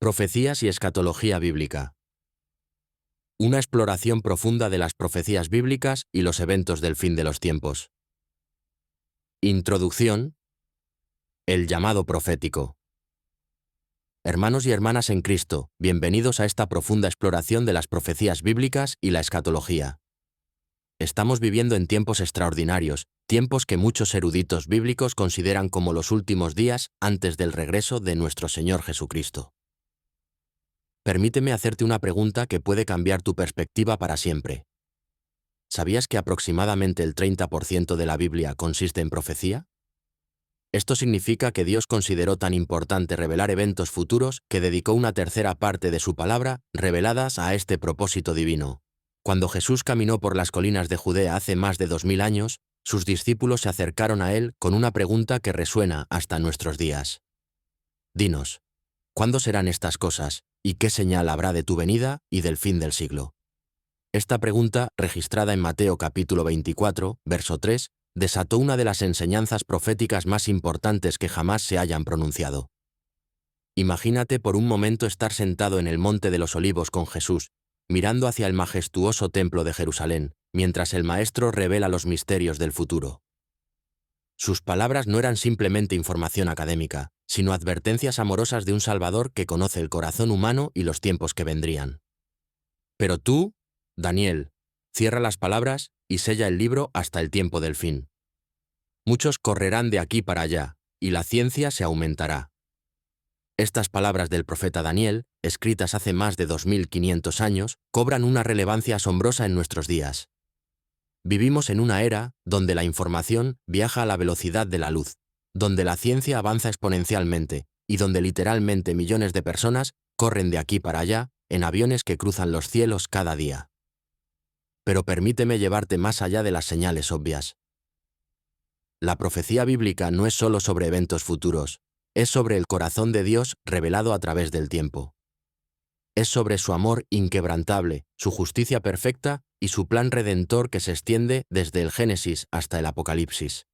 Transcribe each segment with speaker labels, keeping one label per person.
Speaker 1: Profecías y escatología bíblica. Una exploración profunda de las profecías bíblicas y los eventos del fin de los tiempos. Introducción. El llamado profético. Hermanos y hermanas en Cristo, bienvenidos a esta profunda exploración de las profecías bíblicas y la escatología. Estamos viviendo en tiempos extraordinarios, tiempos que muchos eruditos bíblicos consideran como los últimos días antes del regreso de nuestro Señor Jesucristo. Permíteme hacerte una pregunta que puede cambiar tu perspectiva para siempre. ¿Sabías que aproximadamente el 30% de la Biblia consiste en profecía? Esto significa que Dios consideró tan importante revelar eventos futuros que dedicó una tercera parte de su palabra reveladas a este propósito divino. Cuando Jesús caminó por las colinas de Judea hace más de 2000 años, sus discípulos se acercaron a él con una pregunta que resuena hasta nuestros días. Dinos, ¿cuándo serán estas cosas? ¿Y qué señal habrá de tu venida y del fin del siglo? Esta pregunta, registrada en Mateo capítulo 24, verso 3, desató una de las enseñanzas proféticas más importantes que jamás se hayan pronunciado. Imagínate por un momento estar sentado en el Monte de los Olivos con Jesús, mirando hacia el majestuoso templo de Jerusalén, mientras el Maestro revela los misterios del futuro. Sus palabras no eran simplemente información académica, sino advertencias amorosas de un Salvador que conoce el corazón humano y los tiempos que vendrían. Pero tú, Daniel, cierra las palabras y sella el libro hasta el tiempo del fin. Muchos correrán de aquí para allá, y la ciencia se aumentará. Estas palabras del profeta Daniel, escritas hace más de 2500 años, cobran una relevancia asombrosa en nuestros días. Vivimos en una era donde la información viaja a la velocidad de la luz, donde la ciencia avanza exponencialmente y donde literalmente millones de personas corren de aquí para allá en aviones que cruzan los cielos cada día. Pero permíteme llevarte más allá de las señales obvias. La profecía bíblica no es solo sobre eventos futuros, es sobre el corazón de Dios revelado a través del tiempo. Es sobre su amor inquebrantable, su justicia perfecta y su plan redentor que se extiende desde el Génesis hasta el Apocalipsis.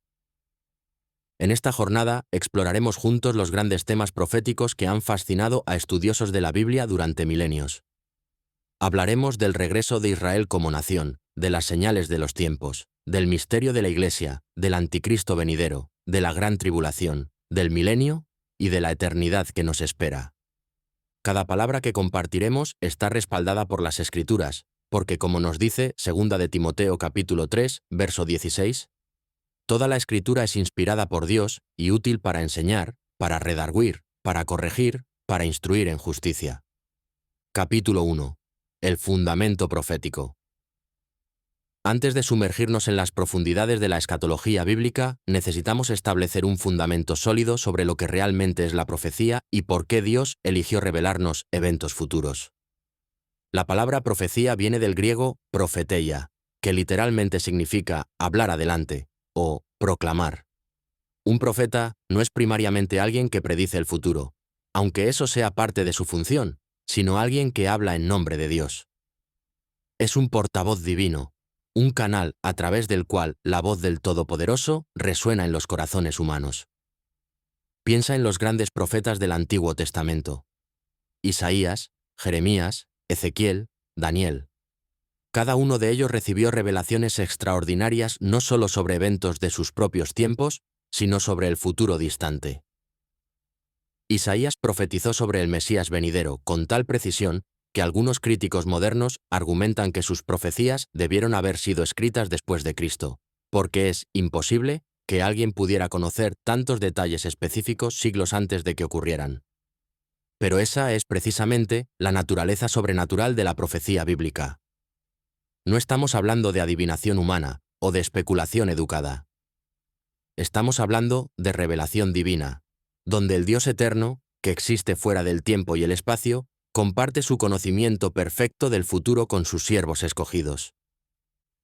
Speaker 1: En esta jornada exploraremos juntos los grandes temas proféticos que han fascinado a estudiosos de la Biblia durante milenios. Hablaremos del regreso de Israel como nación, de las señales de los tiempos, del misterio de la Iglesia, del anticristo venidero, de la gran tribulación, del milenio y de la eternidad que nos espera. Cada palabra que compartiremos está respaldada por las Escrituras, porque como nos dice 2 de Timoteo capítulo 3, verso 16, toda la Escritura es inspirada por Dios y útil para enseñar, para redarguir, para corregir, para instruir en justicia. Capítulo 1. El fundamento profético. Antes de sumergirnos en las profundidades de la escatología bíblica, necesitamos establecer un fundamento sólido sobre lo que realmente es la profecía y por qué Dios eligió revelarnos eventos futuros. La palabra profecía viene del griego profeteia, que literalmente significa hablar adelante o proclamar. Un profeta no es primariamente alguien que predice el futuro, aunque eso sea parte de su función, sino alguien que habla en nombre de Dios. Es un portavoz divino, un canal a través del cual la voz del Todopoderoso resuena en los corazones humanos. Piensa en los grandes profetas del Antiguo Testamento: Isaías, Jeremías, Ezequiel, Daniel. Cada uno de ellos recibió revelaciones extraordinarias no solo sobre eventos de sus propios tiempos, sino sobre el futuro distante. Isaías profetizó sobre el Mesías venidero con tal precisión que algunos críticos modernos argumentan que sus profecías debieron haber sido escritas después de Cristo, porque es imposible que alguien pudiera conocer tantos detalles específicos siglos antes de que ocurrieran. Pero esa es precisamente la naturaleza sobrenatural de la profecía bíblica. No estamos hablando de adivinación humana o de especulación educada. Estamos hablando de revelación divina, donde el Dios eterno, que existe fuera del tiempo y el espacio, comparte su conocimiento perfecto del futuro con sus siervos escogidos.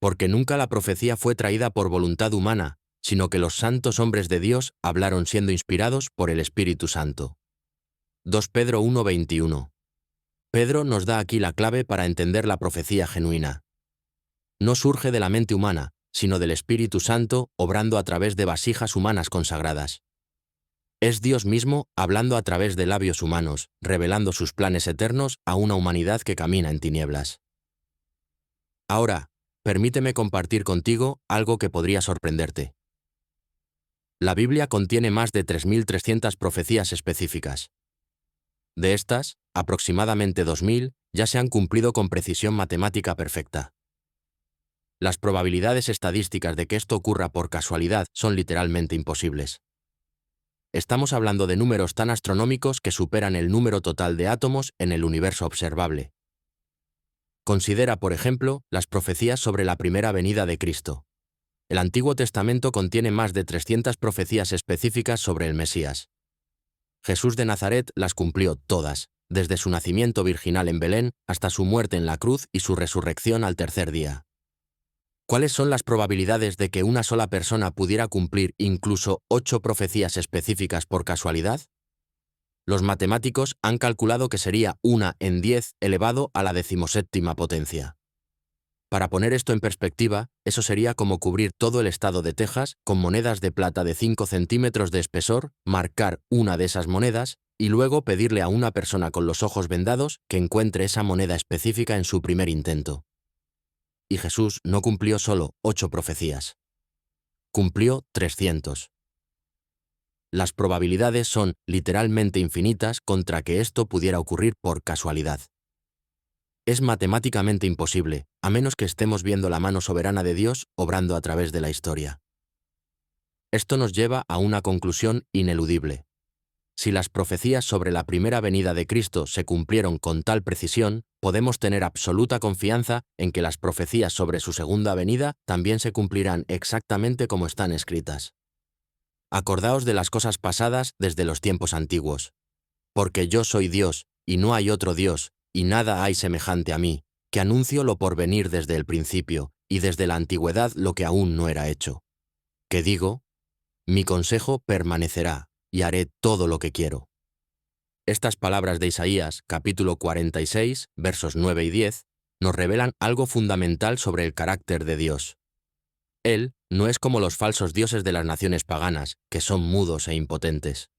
Speaker 1: Porque nunca la profecía fue traída por voluntad humana, sino que los santos hombres de Dios hablaron siendo inspirados por el Espíritu Santo. 2 Pedro 1:21. Pedro nos da aquí la clave para entender la profecía genuina. No surge de la mente humana, sino del Espíritu Santo obrando a través de vasijas humanas consagradas. Es Dios mismo hablando a través de labios humanos, revelando sus planes eternos a una humanidad que camina en tinieblas. Ahora, permíteme compartir contigo algo que podría sorprenderte. La Biblia contiene más de 3.300 profecías específicas. De estas, aproximadamente 2.000 ya se han cumplido con precisión matemática perfecta. Las probabilidades estadísticas de que esto ocurra por casualidad son literalmente imposibles. Estamos hablando de números tan astronómicos que superan el número total de átomos en el universo observable. Considera, por ejemplo, las profecías sobre la primera venida de Cristo. El Antiguo Testamento contiene más de 300 profecías específicas sobre el Mesías. Jesús de Nazaret las cumplió todas, desde su nacimiento virginal en Belén hasta su muerte en la cruz y su resurrección al tercer día. ¿Cuáles son las probabilidades de que una sola persona pudiera cumplir incluso 8 profecías específicas por casualidad? Los matemáticos han calculado que sería 1 en 10 elevado a la 17ª potencia. Para poner esto en perspectiva, eso sería como cubrir todo el estado de Texas con monedas de plata de 5 centímetros de espesor, marcar una de esas monedas y luego pedirle a una persona con los ojos vendados que encuentre esa moneda específica en su primer intento. Y Jesús no cumplió solo 8 profecías. Cumplió 300. Las probabilidades son literalmente infinitas contra que esto pudiera ocurrir por casualidad. Es matemáticamente imposible, a menos que estemos viendo la mano soberana de Dios obrando a través de la historia. Esto nos lleva a una conclusión ineludible. Si las profecías sobre la primera venida de Cristo se cumplieron con tal precisión, podemos tener absoluta confianza en que las profecías sobre su segunda venida también se cumplirán exactamente como están escritas. Acordaos de las cosas pasadas desde los tiempos antiguos. Porque yo soy Dios, y no hay otro Dios, y nada hay semejante a mí, que anuncio lo por venir desde el principio, y desde la antigüedad lo que aún no era hecho. Que digo, mi consejo permanecerá, y haré todo lo que quiero. Estas palabras de Isaías, capítulo 46, versos 9 y 10, nos revelan algo fundamental sobre el carácter de Dios. Él no es como los falsos dioses de las naciones paganas, que son mudos e impotentes.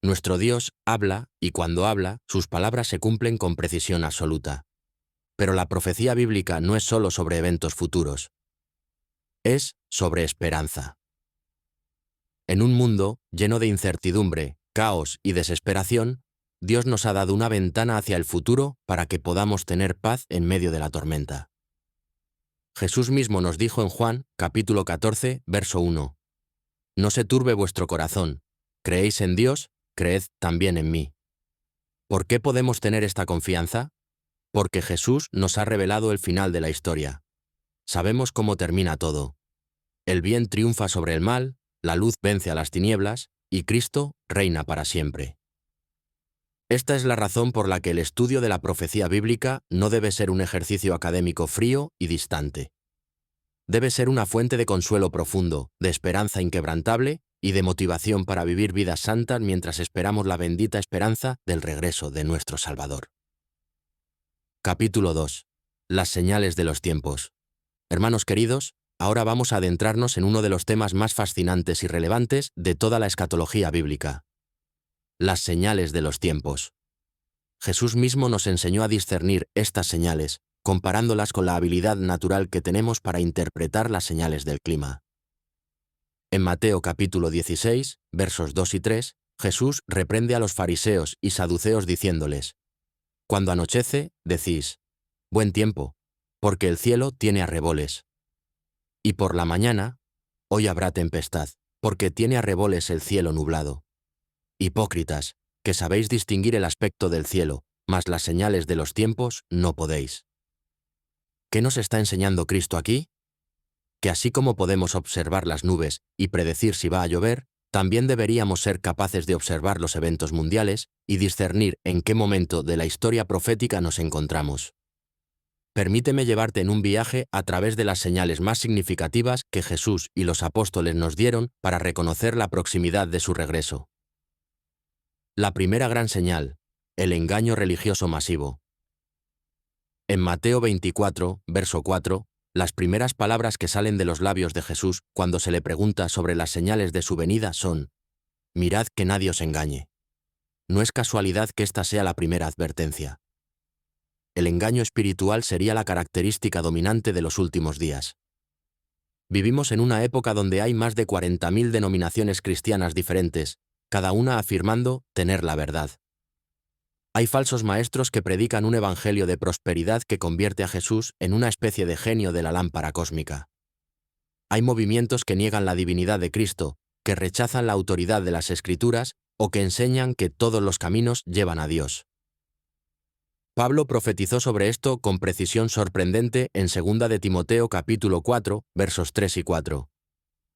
Speaker 1: Nuestro Dios habla, y cuando habla, sus palabras se cumplen con precisión absoluta. Pero la profecía bíblica no es solo sobre eventos futuros. Es sobre esperanza. En un mundo lleno de incertidumbre, caos y desesperación, Dios nos ha dado una ventana hacia el futuro para que podamos tener paz en medio de la tormenta. Jesús mismo nos dijo en Juan, capítulo 14, verso 1: No se turbe vuestro corazón, creéis en Dios, creed también en mí. ¿Por qué podemos tener esta confianza? Porque Jesús nos ha revelado el final de la historia. Sabemos cómo termina todo. El bien triunfa sobre el mal, la luz vence a las tinieblas, y Cristo reina para siempre. Esta es la razón por la que el estudio de la profecía bíblica no debe ser un ejercicio académico frío y distante. Debe ser una fuente de consuelo profundo, de esperanza inquebrantable y de motivación para vivir vidas santas mientras esperamos la bendita esperanza del regreso de nuestro Salvador. Capítulo 2. Las señales de los tiempos. Hermanos queridos, ahora vamos a adentrarnos en uno de los temas más fascinantes y relevantes de toda la escatología bíblica: las señales de los tiempos. Jesús mismo nos enseñó a discernir estas señales, comparándolas con la habilidad natural que tenemos para interpretar las señales del clima. En Mateo capítulo 16, versos 2 y 3, Jesús reprende a los fariseos y saduceos diciéndoles: Cuando anochece, decís, buen tiempo, porque el cielo tiene arreboles. Y por la mañana, hoy habrá tempestad, porque tiene arreboles el cielo nublado. Hipócritas, que sabéis distinguir el aspecto del cielo, mas las señales de los tiempos no podéis. ¿Qué nos está enseñando Cristo aquí? Que así como podemos observar las nubes y predecir si va a llover, también deberíamos ser capaces de observar los eventos mundiales y discernir en qué momento de la historia profética nos encontramos. Permíteme llevarte en un viaje a través de las señales más significativas que Jesús y los apóstoles nos dieron para reconocer la proximidad de su regreso. La primera gran señal: el engaño religioso masivo. En Mateo 24, verso 4, las primeras palabras que salen de los labios de Jesús cuando se le pregunta sobre las señales de su venida son: Mirad que nadie os engañe. No es casualidad que esta sea la primera advertencia. El engaño espiritual sería la característica dominante de los últimos días. Vivimos en una época donde hay más de 40.000 denominaciones cristianas diferentes, cada una afirmando tener la verdad. Hay falsos maestros que predican un evangelio de prosperidad que convierte a Jesús en una especie de genio de la lámpara cósmica. Hay movimientos que niegan la divinidad de Cristo, que rechazan la autoridad de las Escrituras o que enseñan que todos los caminos llevan a Dios. Pablo profetizó sobre esto con precisión sorprendente en 2 de Timoteo capítulo 4, versos 3 y 4.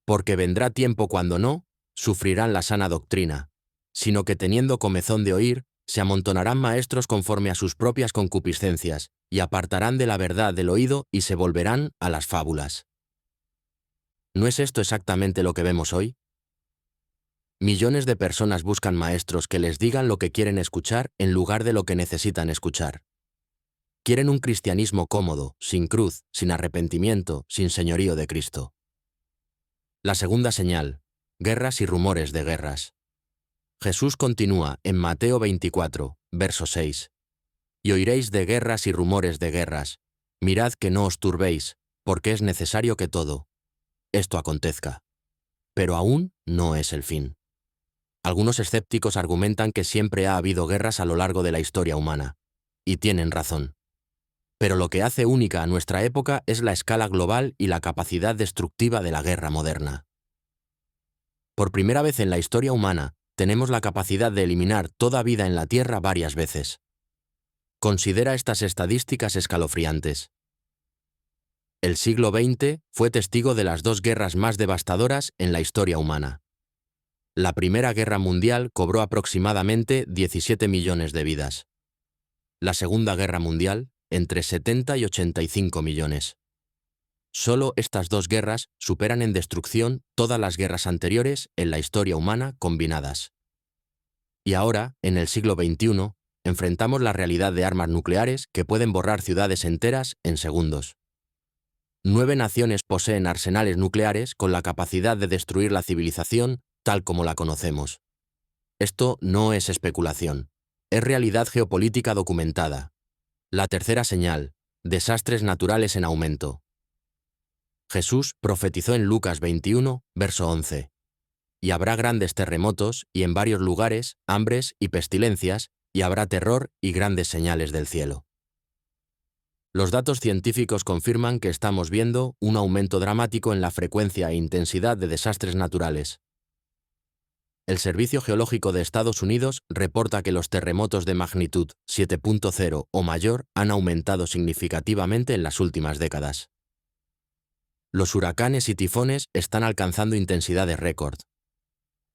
Speaker 1: Porque vendrá tiempo cuando no sufrirán la sana doctrina, sino que teniendo comezón de oír, se amontonarán maestros conforme a sus propias concupiscencias, y apartarán de la verdad del oído y se volverán a las fábulas. ¿No es esto exactamente lo que vemos hoy? Millones de personas buscan maestros que les digan lo que quieren escuchar en lugar de lo que necesitan escuchar. Quieren un cristianismo cómodo, sin cruz, sin arrepentimiento, sin señorío de Cristo. La segunda señal: guerras y rumores de guerras. Jesús continúa en Mateo 24, verso 6. Y oiréis de guerras y rumores de guerras. Mirad que no os turbéis, porque es necesario que todo esto acontezca. Pero aún no es el fin. Algunos escépticos argumentan que siempre ha habido guerras a lo largo de la historia humana. Y tienen razón. Pero lo que hace única a nuestra época es la escala global y la capacidad destructiva de la guerra moderna. Por primera vez en la historia humana, tenemos la capacidad de eliminar toda vida en la Tierra varias veces. Considera estas estadísticas escalofriantes. El siglo XX fue testigo de las dos guerras más devastadoras en la historia humana. La Primera Guerra Mundial cobró aproximadamente 17 millones de vidas. La Segunda Guerra Mundial, entre 70 y 85 millones. Solo estas dos guerras superan en destrucción todas las guerras anteriores en la historia humana combinadas. Y ahora, en el siglo XXI, enfrentamos la realidad de armas nucleares que pueden borrar ciudades enteras en segundos. 9 naciones poseen arsenales nucleares con la capacidad de destruir la civilización tal como la conocemos. Esto no es especulación, es realidad geopolítica documentada. La tercera señal: desastres naturales en aumento. Jesús profetizó en Lucas 21, verso 11. Y habrá grandes terremotos, y en varios lugares, hambres y pestilencias, y habrá terror y grandes señales del cielo. Los datos científicos confirman que estamos viendo un aumento dramático en la frecuencia e intensidad de desastres naturales. El Servicio Geológico de Estados Unidos reporta que los terremotos de magnitud 7.0 o mayor han aumentado significativamente en las últimas décadas. Los huracanes y tifones están alcanzando intensidades récord.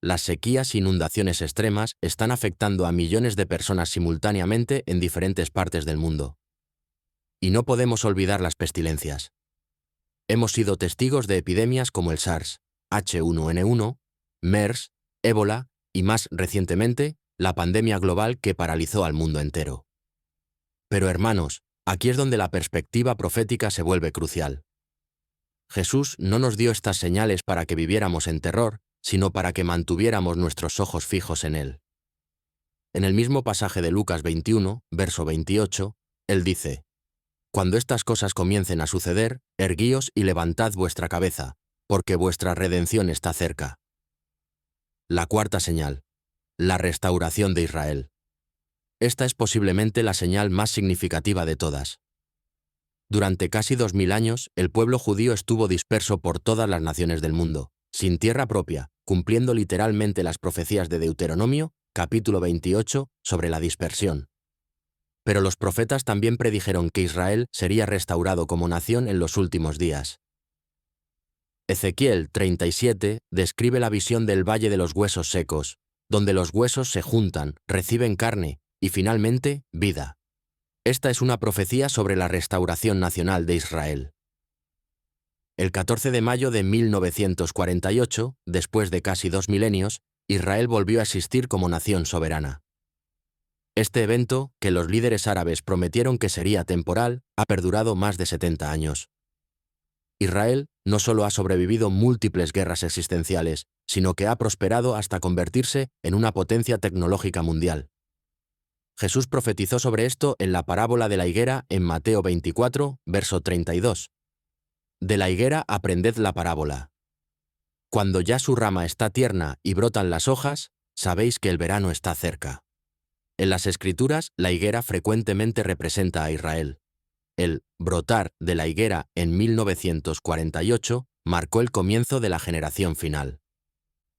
Speaker 1: Las sequías e inundaciones extremas están afectando a millones de personas simultáneamente en diferentes partes del mundo. Y no podemos olvidar las pestilencias. Hemos sido testigos de epidemias como el SARS, H1N1, MERS, ébola y, más recientemente, la pandemia global que paralizó al mundo entero. Pero hermanos, aquí es donde la perspectiva profética se vuelve crucial. Jesús no nos dio estas señales para que viviéramos en terror, sino para que mantuviéramos nuestros ojos fijos en Él. En el mismo pasaje de Lucas 21, verso 28, Él dice: Cuando estas cosas comiencen a suceder, erguíos y levantad vuestra cabeza, porque vuestra redención está cerca. La cuarta señal: la restauración de Israel. Esta es posiblemente la señal más significativa de todas. Durante casi 2000 años, el pueblo judío estuvo disperso por todas las naciones del mundo, sin tierra propia, cumpliendo literalmente las profecías de Deuteronomio, capítulo 28, sobre la dispersión. Pero los profetas también predijeron que Israel sería restaurado como nación en los últimos días. Ezequiel 37 describe la visión del Valle de los Huesos Secos, donde los huesos se juntan, reciben carne y finalmente vida. Esta es una profecía sobre la restauración nacional de Israel. El 14 de mayo de 1948, después de casi 2 milenios, Israel volvió a existir como nación soberana. Este evento, que los líderes árabes prometieron que sería temporal, ha perdurado más de 70 años. Israel no solo ha sobrevivido múltiples guerras existenciales, sino que ha prosperado hasta convertirse en una potencia tecnológica mundial. Jesús profetizó sobre esto en la parábola de la higuera en Mateo 24, verso 32. De la higuera aprended la parábola. Cuando ya su rama está tierna y brotan las hojas, sabéis que el verano está cerca. En las Escrituras, la higuera frecuentemente representa a Israel. El brotar de la higuera en 1948 marcó el comienzo de la generación final.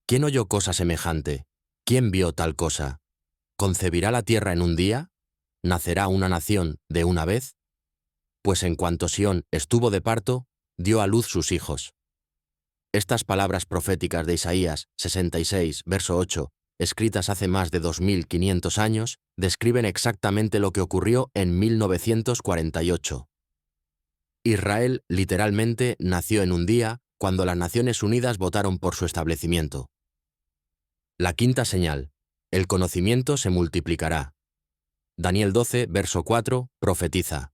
Speaker 1: ¿Quién oyó cosa semejante? ¿Quién vio tal cosa? ¿Concebirá la tierra en un día? ¿Nacerá una nación de una vez? Pues en cuanto Sión estuvo de parto, dio a luz sus hijos. Estas palabras proféticas de Isaías 66, verso 8, escritas hace más de 2500 años, describen exactamente lo que ocurrió en 1948. Israel literalmente nació en un día cuando las Naciones Unidas votaron por su establecimiento. La quinta señal: el conocimiento se multiplicará. Daniel 12, verso 4, profetiza: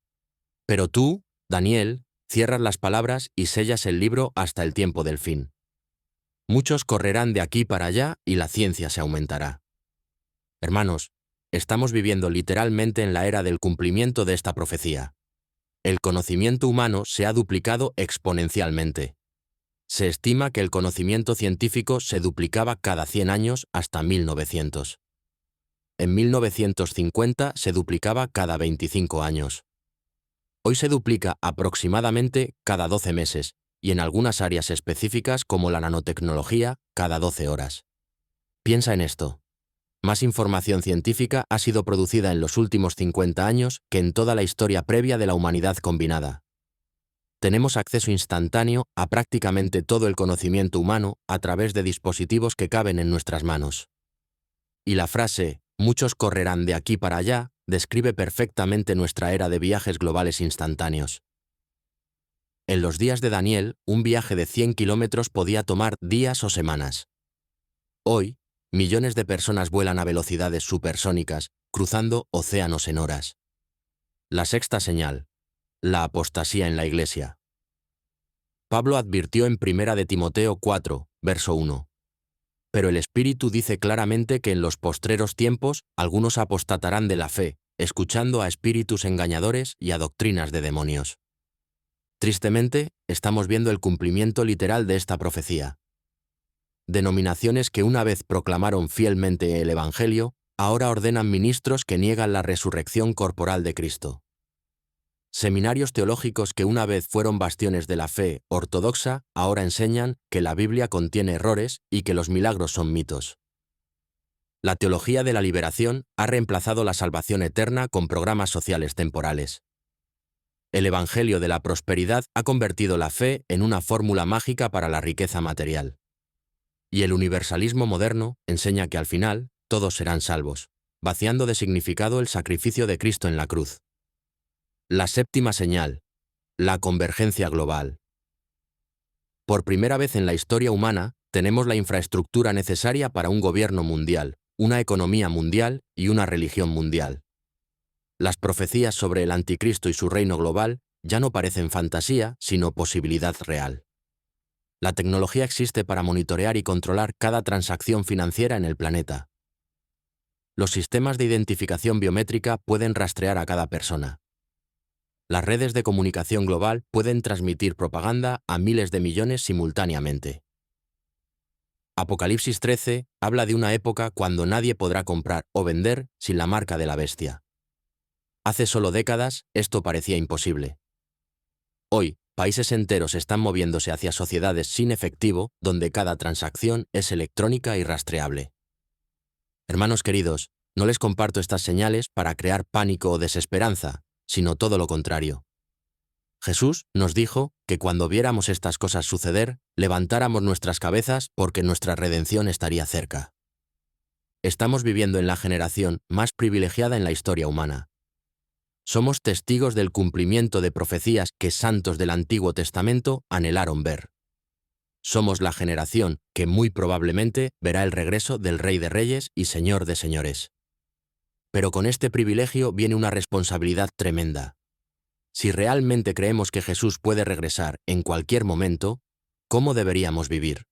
Speaker 1: Pero tú, Daniel, cierras las palabras y sellas el libro hasta el tiempo del fin. Muchos correrán de aquí para allá y la ciencia se aumentará. Hermanos, estamos viviendo literalmente en la era del cumplimiento de esta profecía. El conocimiento humano se ha duplicado exponencialmente. Se estima que el conocimiento científico se duplicaba cada 100 años hasta 1900. En 1950 se duplicaba cada 25 años. Hoy se duplica aproximadamente cada 12 meses y en algunas áreas específicas como la nanotecnología cada 12 horas. Piensa en esto. Más información científica ha sido producida en los últimos 50 años que en toda la historia previa de la humanidad combinada. Tenemos acceso instantáneo a prácticamente todo el conocimiento humano a través de dispositivos que caben en nuestras manos. Y la frase «muchos correrán de aquí para allá» describe perfectamente nuestra era de viajes globales instantáneos. En los días de Daniel, un viaje de 100 kilómetros podía tomar días o semanas. Hoy, millones de personas vuelan a velocidades supersónicas, cruzando océanos en horas. La sexta señal: la apostasía en la Iglesia. Pablo advirtió en 1 de Timoteo 4, verso 1. Pero el Espíritu dice claramente que en los postreros tiempos algunos apostatarán de la fe, escuchando a espíritus engañadores y a doctrinas de demonios. Tristemente, estamos viendo el cumplimiento literal de esta profecía. Denominaciones que una vez proclamaron fielmente el Evangelio, ahora ordenan ministros que niegan la resurrección corporal de Cristo. Seminarios teológicos que una vez fueron bastiones de la fe ortodoxa, ahora enseñan que la Biblia contiene errores y que los milagros son mitos. La teología de la liberación ha reemplazado la salvación eterna con programas sociales temporales. El Evangelio de la prosperidad ha convertido la fe en una fórmula mágica para la riqueza material. Y el universalismo moderno enseña que al final todos serán salvos, vaciando de significado el sacrificio de Cristo en la cruz. La séptima señal: la convergencia global. Por primera vez en la historia humana, tenemos la infraestructura necesaria para un gobierno mundial, una economía mundial y una religión mundial. Las profecías sobre el anticristo y su reino global ya no parecen fantasía, sino posibilidad real. La tecnología existe para monitorear y controlar cada transacción financiera en el planeta. Los sistemas de identificación biométrica pueden rastrear a cada persona. Las redes de comunicación global pueden transmitir propaganda a miles de millones simultáneamente. Apocalipsis 13 habla de una época cuando nadie podrá comprar o vender sin la marca de la bestia. Hace solo décadas, esto parecía imposible. Hoy, países enteros están moviéndose hacia sociedades sin efectivo, donde cada transacción es electrónica y rastreable. Hermanos queridos, no les comparto estas señales para crear pánico o desesperanza, sino todo lo contrario. Jesús nos dijo que cuando viéramos estas cosas suceder, levantáramos nuestras cabezas porque nuestra redención estaría cerca. Estamos viviendo en la generación más privilegiada en la historia humana. Somos testigos del cumplimiento de profecías que santos del Antiguo Testamento anhelaron ver. Somos la generación que muy probablemente verá el regreso del Rey de Reyes y Señor de Señores. Pero con este privilegio viene una responsabilidad tremenda. Si realmente creemos que Jesús puede regresar en cualquier momento, ¿cómo deberíamos vivir?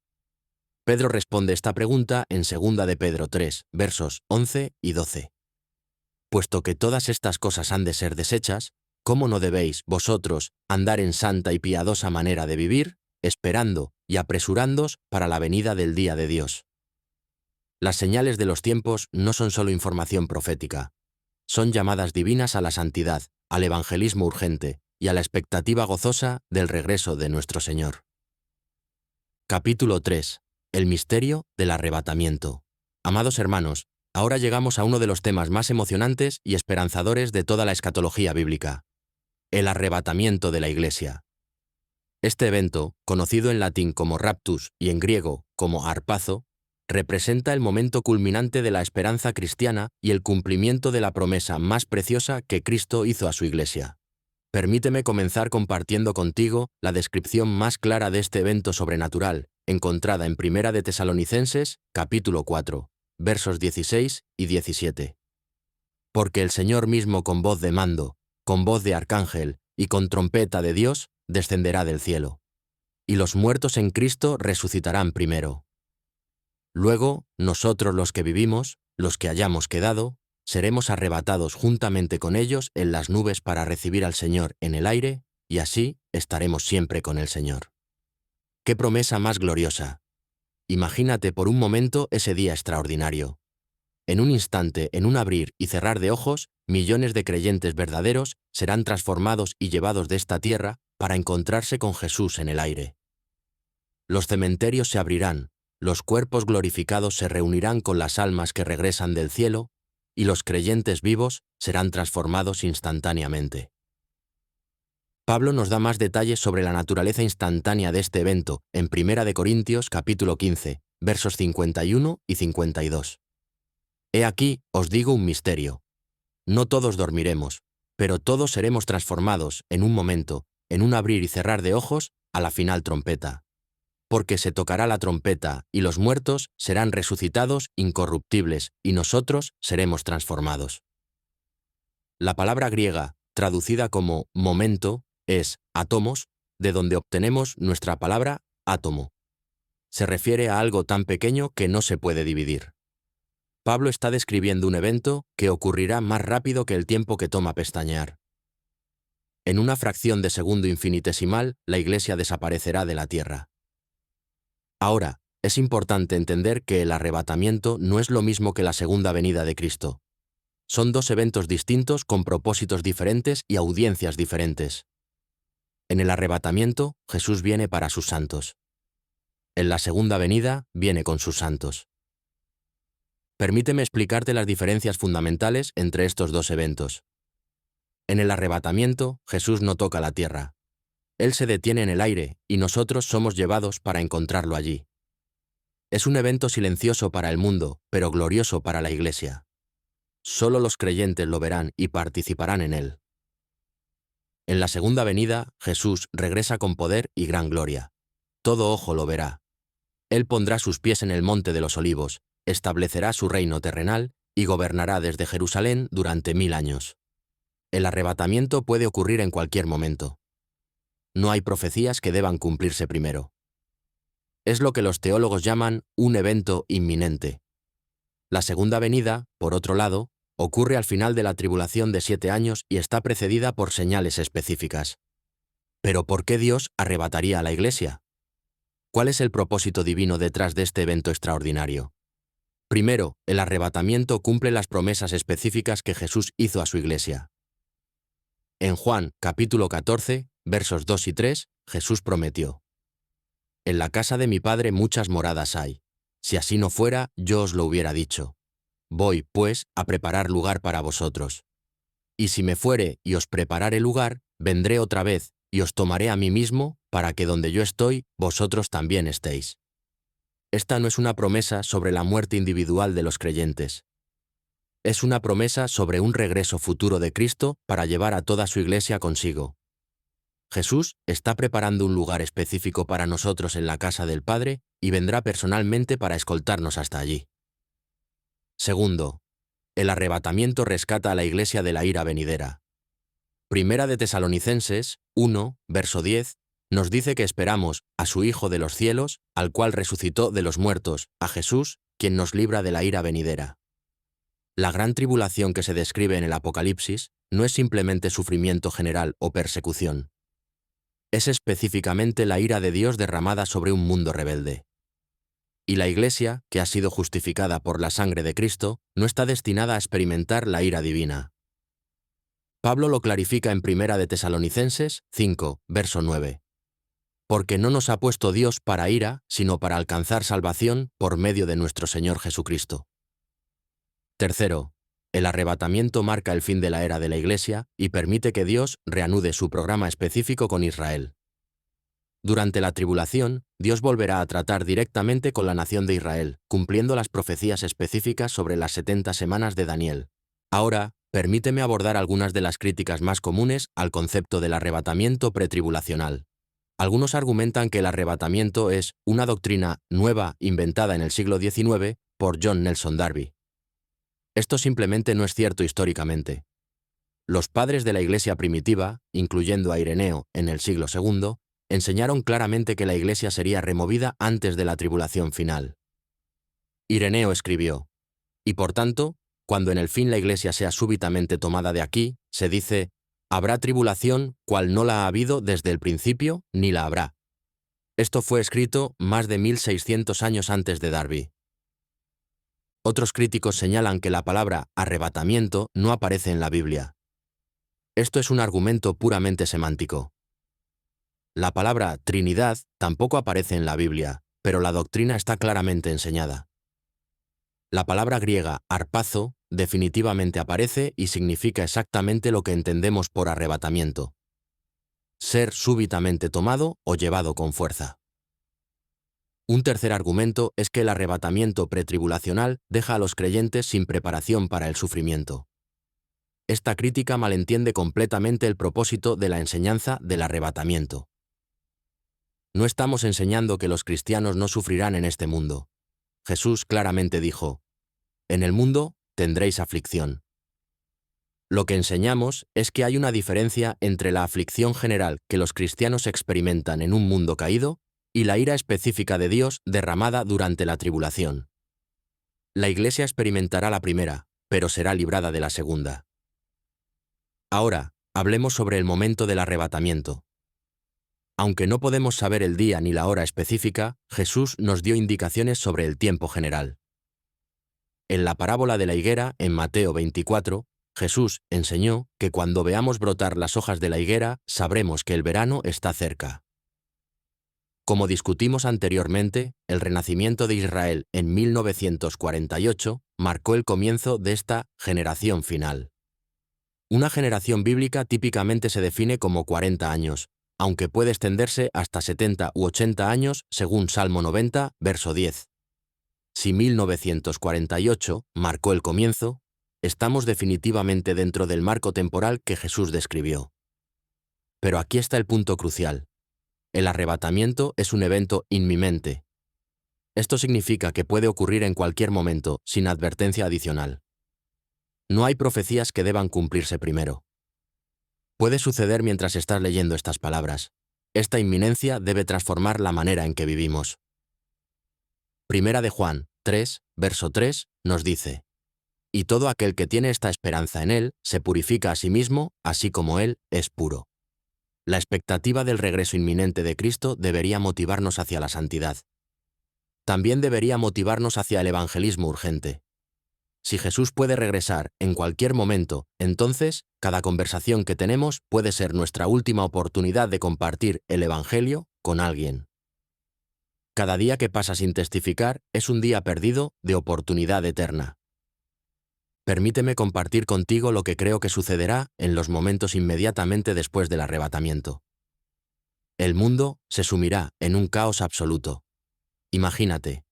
Speaker 1: Pedro responde esta pregunta en 2 de Pedro 3, versos 11 y 12. Puesto que todas estas cosas han de ser deshechas, ¿cómo no debéis, vosotros, andar en santa y piadosa manera de vivir, esperando y apresurándoos para la venida del día de Dios? Las señales de los tiempos no son solo información profética, son llamadas divinas a la santidad, al evangelismo urgente y a la expectativa gozosa del regreso de nuestro Señor. Capítulo 3. El misterio del arrebatamiento. Amados hermanos, ahora llegamos a uno de los temas más emocionantes y esperanzadores de toda la escatología bíblica: el arrebatamiento de la Iglesia. Este evento, conocido en latín como raptus y en griego como harpazo, representa el momento culminante de la esperanza cristiana y el cumplimiento de la promesa más preciosa que Cristo hizo a su Iglesia. Permíteme comenzar compartiendo contigo la descripción más clara de este evento sobrenatural, encontrada en 1 de Tesalonicenses, capítulo 4, versos 16 y 17. Porque el Señor mismo con voz de mando, con voz de arcángel y con trompeta de Dios, descenderá del cielo. Y los muertos en Cristo resucitarán primero. Luego, nosotros los que vivimos, los que hayamos quedado, seremos arrebatados juntamente con ellos en las nubes para recibir al Señor en el aire, y así estaremos siempre con el Señor. ¡Qué promesa más gloriosa! Imagínate por un momento ese día extraordinario. En un instante, en un abrir y cerrar de ojos, millones de creyentes verdaderos serán transformados y llevados de esta tierra para encontrarse con Jesús en el aire. Los cementerios se abrirán, los cuerpos glorificados se reunirán con las almas que regresan del cielo, y los creyentes vivos serán transformados instantáneamente. Pablo nos da más detalles sobre la naturaleza instantánea de este evento en 1 de Corintios capítulo 15, versos 51 y 52. He aquí, os digo un misterio. No todos dormiremos, pero todos seremos transformados en un momento, en un abrir y cerrar de ojos, a la final trompeta. Porque se tocará la trompeta, y los muertos serán resucitados incorruptibles, y nosotros seremos transformados. La palabra griega, traducida como momento, es átomos, de donde obtenemos nuestra palabra átomo. Se refiere a algo tan pequeño que no se puede dividir. Pablo está describiendo un evento que ocurrirá más rápido que el tiempo que toma pestañear. En una fracción de segundo infinitesimal, la Iglesia desaparecerá de la tierra. Ahora, es importante entender que el arrebatamiento no es lo mismo que la segunda venida de Cristo. Son dos eventos distintos con propósitos diferentes y audiencias diferentes. En el arrebatamiento, Jesús viene para sus santos. En la segunda venida, viene con sus santos. Permíteme explicarte las diferencias fundamentales entre estos dos eventos. En el arrebatamiento, Jesús no toca la tierra. Él se detiene en el aire y nosotros somos llevados para encontrarlo allí. Es un evento silencioso para el mundo, pero glorioso para la Iglesia. Solo los creyentes lo verán y participarán en él. En la segunda venida, Jesús regresa con poder y gran gloria. Todo ojo lo verá. Él pondrá sus pies en el monte de los olivos, establecerá su reino terrenal y gobernará desde Jerusalén durante 1000 años. El arrebatamiento puede ocurrir en cualquier momento. No hay profecías que deban cumplirse primero. Es lo que los teólogos llaman un evento inminente. La segunda venida, por otro lado, ocurre al final de la tribulación de 7 años y está precedida por señales específicas. ¿Pero por qué Dios arrebataría a la Iglesia? ¿Cuál es el propósito divino detrás de este evento extraordinario? Primero, el arrebatamiento cumple las promesas específicas que Jesús hizo a su Iglesia. En Juan, capítulo 14, versos 2 y 3, Jesús prometió: «En la casa de mi Padre muchas moradas hay. Si así no fuera, yo os lo hubiera dicho. Voy, pues, a preparar lugar para vosotros. Y si me fuere y os preparare lugar, vendré otra vez y os tomaré a mí mismo, para que donde yo estoy, vosotros también estéis». Esta no es una promesa sobre la muerte individual de los creyentes. Es una promesa sobre un regreso futuro de Cristo para llevar a toda su Iglesia consigo. Jesús está preparando un lugar específico para nosotros en la casa del Padre y vendrá personalmente para escoltarnos hasta allí. Segundo, el arrebatamiento rescata a la Iglesia de la ira venidera. Primera de Tesalonicenses 1, verso 10, nos dice que esperamos a su Hijo de los cielos, al cual resucitó de los muertos, a Jesús, quien nos libra de la ira venidera. La gran tribulación que se describe en el Apocalipsis no es simplemente sufrimiento general o persecución. Es específicamente la ira de Dios derramada sobre un mundo rebelde. Y la Iglesia, que ha sido justificada por la sangre de Cristo, no está destinada a experimentar la ira divina. Pablo lo clarifica en Primera de Tesalonicenses 5, verso 9. Porque no nos ha puesto Dios para ira, sino para alcanzar salvación por medio de nuestro Señor Jesucristo. Tercero, el arrebatamiento marca el fin de la era de la Iglesia y permite que Dios reanude su programa específico con Israel. Durante la tribulación, Dios volverá a tratar directamente con la nación de Israel, cumpliendo las profecías específicas sobre las 70 semanas de Daniel. Ahora, permíteme abordar algunas de las críticas más comunes al concepto del arrebatamiento pretribulacional. Algunos argumentan que el arrebatamiento es una doctrina nueva inventada en el siglo XIX por John Nelson Darby. Esto simplemente no es cierto históricamente. Los padres de la Iglesia primitiva, incluyendo a Ireneo en el siglo II, enseñaron claramente que la Iglesia sería removida antes de la tribulación final. Ireneo escribió: y por tanto, cuando en el fin la Iglesia sea súbitamente tomada de aquí, se dice, habrá tribulación, cual no la ha habido desde el principio, ni la habrá. Esto fue escrito más de 1600 años antes de Darby. Otros críticos señalan que la palabra arrebatamiento no aparece en la Biblia. Esto es un argumento puramente semántico. La palabra Trinidad tampoco aparece en la Biblia, pero la doctrina está claramente enseñada. La palabra griega harpazo definitivamente aparece y significa exactamente lo que entendemos por arrebatamiento: ser súbitamente tomado o llevado con fuerza. Un tercer argumento es que el arrebatamiento pretribulacional deja a los creyentes sin preparación para el sufrimiento. Esta crítica malentiende completamente el propósito de la enseñanza del arrebatamiento. No estamos enseñando que los cristianos no sufrirán en este mundo. Jesús claramente dijo: en el mundo tendréis aflicción. Lo que enseñamos es que hay una diferencia entre la aflicción general que los cristianos experimentan en un mundo caído y la ira específica de Dios derramada durante la tribulación. La Iglesia experimentará la primera, pero será librada de la segunda. Ahora, hablemos sobre el momento del arrebatamiento. Aunque no podemos saber el día ni la hora específica, Jesús nos dio indicaciones sobre el tiempo general. En la parábola de la higuera, en Mateo 24, Jesús enseñó que cuando veamos brotar las hojas de la higuera, sabremos que el verano está cerca. Como discutimos anteriormente, el renacimiento de Israel en 1948 marcó el comienzo de esta generación final. Una generación bíblica típicamente se define como 40 años, aunque puede extenderse hasta 70 u 80 años según Salmo 90, verso 10. Si 1948 marcó el comienzo, estamos definitivamente dentro del marco temporal que Jesús describió. Pero aquí está el punto crucial. El arrebatamiento es un evento inminente. Esto significa que puede ocurrir en cualquier momento, sin advertencia adicional. No hay profecías que deban cumplirse primero. Puede suceder mientras estás leyendo estas palabras. Esta inminencia debe transformar la manera en que vivimos. Primera de Juan 3, verso 3, nos dice: y todo aquel que tiene esta esperanza en Él se purifica a sí mismo, así como Él es puro. La expectativa del regreso inminente de Cristo debería motivarnos hacia la santidad. También debería motivarnos hacia el evangelismo urgente. Si Jesús puede regresar en cualquier momento, entonces, cada conversación que tenemos puede ser nuestra última oportunidad de compartir el Evangelio con alguien. Cada día que pasa sin testificar es un día perdido de oportunidad eterna. Permíteme compartir contigo lo que creo que sucederá en los momentos inmediatamente después del arrebatamiento. El mundo se sumirá en un caos absoluto. Imagínate: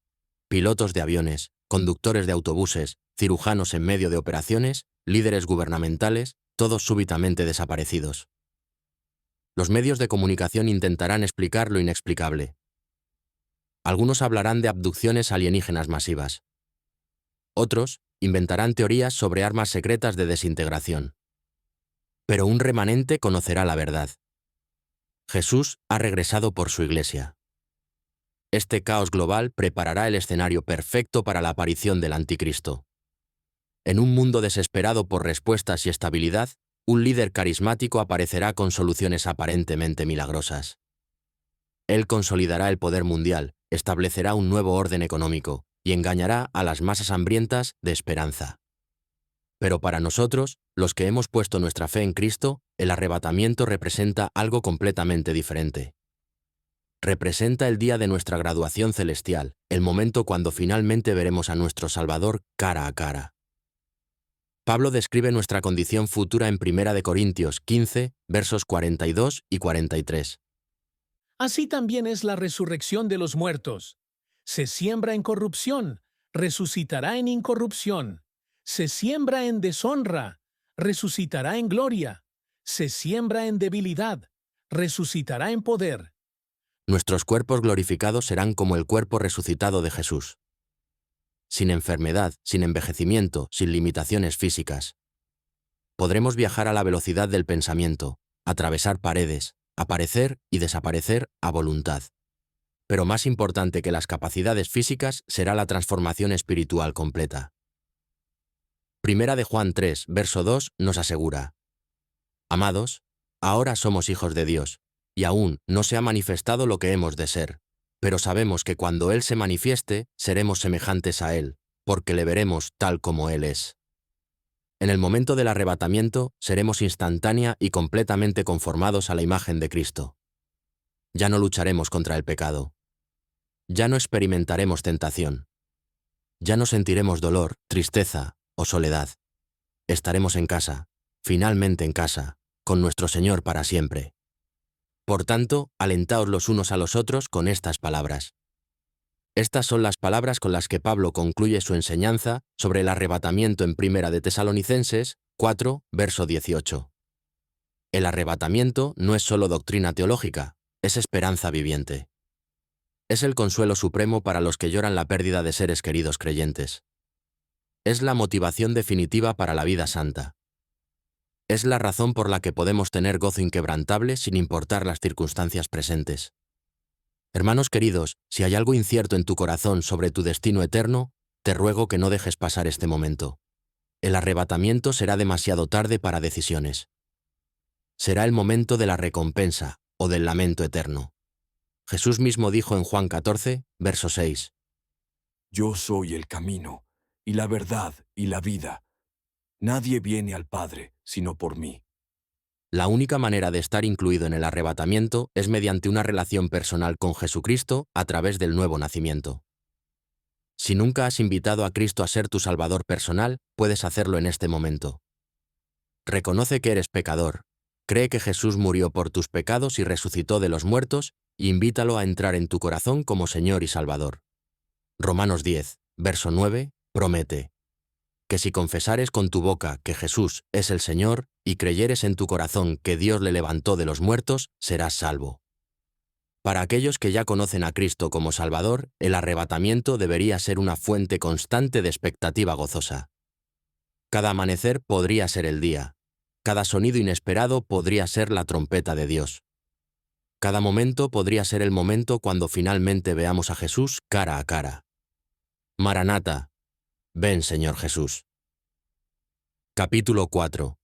Speaker 1: pilotos de aviones, conductores de autobuses, cirujanos en medio de operaciones, líderes gubernamentales, todos súbitamente desaparecidos. Los medios de comunicación intentarán explicar lo inexplicable. Algunos hablarán de abducciones alienígenas masivas. Otros inventarán teorías sobre armas secretas de desintegración. pero un remanente conocerá la verdad. Jesús ha regresado por su iglesia. Este caos global preparará el escenario perfecto para la aparición del anticristo. En un mundo desesperado por respuestas y estabilidad, un líder carismático aparecerá con soluciones aparentemente milagrosas. Él consolidará el poder mundial, establecerá un nuevo orden económico y engañará a las masas hambrientas de esperanza. Pero para nosotros, los que hemos puesto nuestra fe en Cristo, el arrebatamiento representa algo completamente diferente. Representa el día de nuestra graduación celestial, el momento cuando finalmente veremos a nuestro Salvador cara a cara. Pablo describe nuestra condición futura en 1 Corintios 15, versos 42 y 43.
Speaker 2: Así también es la resurrección de los muertos. Se siembra en corrupción, resucitará en incorrupción. Se siembra en deshonra, resucitará en gloria. Se siembra en debilidad, resucitará en poder.
Speaker 1: Nuestros cuerpos glorificados serán como el cuerpo resucitado de Jesús. Sin enfermedad, sin envejecimiento, sin limitaciones físicas. Podremos viajar a la velocidad del pensamiento, atravesar paredes, aparecer y desaparecer a voluntad. Pero más importante que las capacidades físicas será la transformación espiritual completa. Primera de Juan 3, verso 2 nos asegura: Amados, ahora somos hijos de Dios, y aún no se ha manifestado lo que hemos de ser, pero sabemos que cuando Él se manifieste, seremos semejantes a Él, porque le veremos tal como Él es. En el momento del arrebatamiento, seremos instantánea y completamente conformados a la imagen de Cristo. Ya no lucharemos contra el pecado. Ya no experimentaremos tentación. Ya no sentiremos dolor, tristeza o soledad. Estaremos en casa, finalmente en casa, con nuestro Señor para siempre. Por tanto, alentaos los unos a los otros con estas palabras. Estas son las palabras con las que Pablo concluye su enseñanza sobre el arrebatamiento en 1 de Tesalonicenses 4, verso 18. El arrebatamiento no es solo doctrina teológica, es esperanza viviente. Es el consuelo supremo para los que lloran la pérdida de seres queridos creyentes. Es la motivación definitiva para la vida santa. Es la razón por la que podemos tener gozo inquebrantable sin importar las circunstancias presentes. Hermanos queridos, si hay algo incierto en tu corazón sobre tu destino eterno, te ruego que no dejes pasar este momento. El arrebatamiento será demasiado tarde para decisiones. Será el momento de la recompensa o del lamento eterno. Jesús mismo dijo en Juan 14, verso 6.
Speaker 3: Yo soy el camino, y la verdad, y la vida. Nadie viene al Padre, sino por mí.
Speaker 1: La única manera de estar incluido en el arrebatamiento es mediante una relación personal con Jesucristo a través del nuevo nacimiento. Si nunca has invitado a Cristo a ser tu Salvador personal, puedes hacerlo en este momento. Reconoce que eres pecador, cree que Jesús murió por tus pecados y resucitó de los muertos, e invítalo a entrar en tu corazón como Señor y Salvador. Romanos 10, verso 9, promete que si confesares con tu boca que Jesús es el Señor y creyeres en tu corazón que Dios le levantó de los muertos, serás salvo. Para aquellos que ya conocen a Cristo como Salvador, el arrebatamiento debería ser una fuente constante de expectativa gozosa. Cada amanecer podría ser el día. Cada sonido inesperado podría ser la trompeta de Dios. Cada momento podría ser el momento cuando finalmente veamos a Jesús cara a cara. Maranata. Ven, Señor Jesús. Capítulo 4.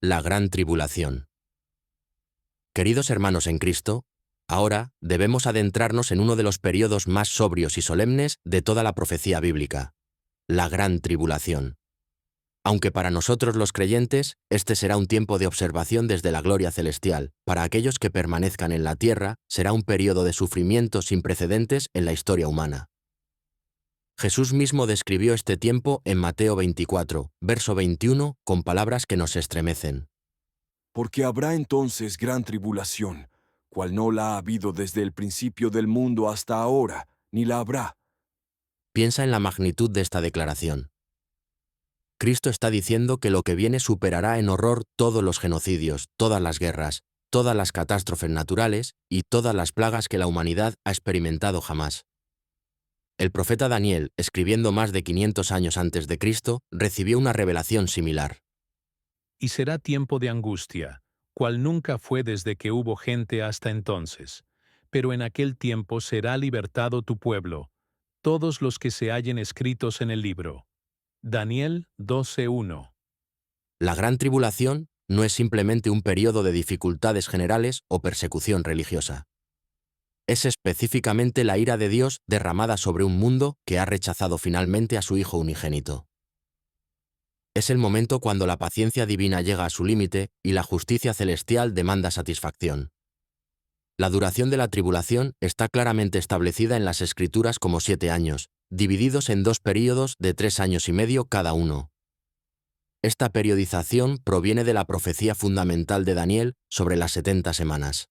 Speaker 1: La gran tribulación. Queridos hermanos en Cristo, ahora debemos adentrarnos en uno de los periodos más sobrios y solemnes de toda la profecía bíblica, la gran tribulación. Aunque para nosotros los creyentes, este será un tiempo de observación desde la gloria celestial, para aquellos que permanezcan en la tierra, será un periodo de sufrimiento sin precedentes en la historia humana. Jesús mismo describió este tiempo en Mateo 24, verso 21, con palabras que nos estremecen.
Speaker 3: Porque habrá entonces gran tribulación, cual no la ha habido desde el principio del mundo hasta ahora, ni la habrá.
Speaker 1: Piensa en la magnitud de esta declaración. Cristo está diciendo que lo que viene superará en horror todos los genocidios, todas las guerras, todas las catástrofes naturales y todas las plagas que la humanidad ha experimentado jamás. El profeta Daniel, escribiendo más de 500 años antes de Cristo, recibió una revelación similar.
Speaker 2: y será tiempo de angustia, cual nunca fue desde que hubo gente hasta entonces. Pero en aquel tiempo será libertado tu pueblo, todos los que se hallen escritos en el libro. Daniel 12:1.
Speaker 1: La gran tribulación no es simplemente un periodo de dificultades generales o persecución religiosa. Es específicamente la ira de Dios derramada sobre un mundo que ha rechazado finalmente a su Hijo unigénito. Es el momento cuando la paciencia divina llega a su límite y la justicia celestial demanda satisfacción. La duración de la tribulación está claramente establecida en las Escrituras como 7 años, divididos en 2 períodos de 3 años y medio cada uno. Esta periodización proviene de la profecía fundamental de Daniel sobre las 70 semanas.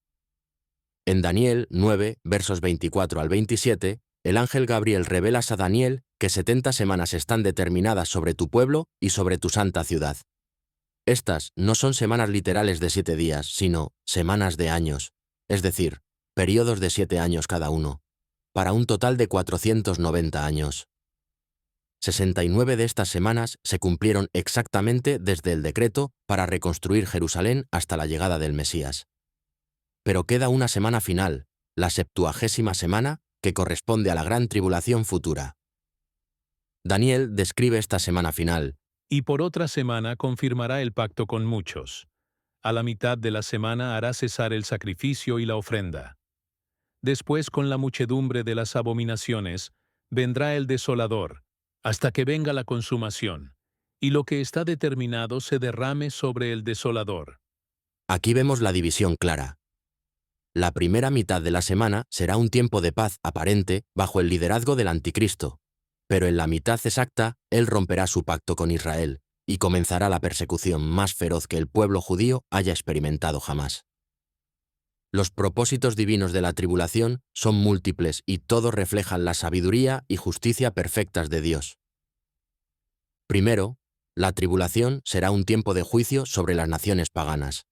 Speaker 1: En Daniel 9, versos 24 al 27, el ángel Gabriel revela a Daniel que 70 semanas están determinadas sobre tu pueblo y sobre tu santa ciudad. Estas no son semanas literales de 7 días, sino semanas de años, es decir, periodos de 7 años cada uno, para un total de 490 años. 69 de estas semanas se cumplieron exactamente desde el decreto para reconstruir Jerusalén hasta la llegada del Mesías. Pero queda una semana final, la 70ª semana, que corresponde a la gran tribulación futura. Daniel describe esta semana final.
Speaker 2: Y por otra semana confirmará el pacto con muchos. A la mitad de la semana hará cesar el sacrificio y la ofrenda. Después, con la muchedumbre de las abominaciones, vendrá el desolador, hasta que venga la consumación, y lo que está determinado se derrame sobre el desolador.
Speaker 1: Aquí vemos la división clara. La primera mitad de la semana será un tiempo de paz aparente bajo el liderazgo del Anticristo, pero en la mitad exacta él romperá su pacto con Israel y comenzará la persecución más feroz que el pueblo judío haya experimentado jamás. Los propósitos divinos de la tribulación son múltiples y todos reflejan la sabiduría y justicia perfectas de Dios. Primero, la tribulación será un tiempo de juicio sobre las naciones paganas.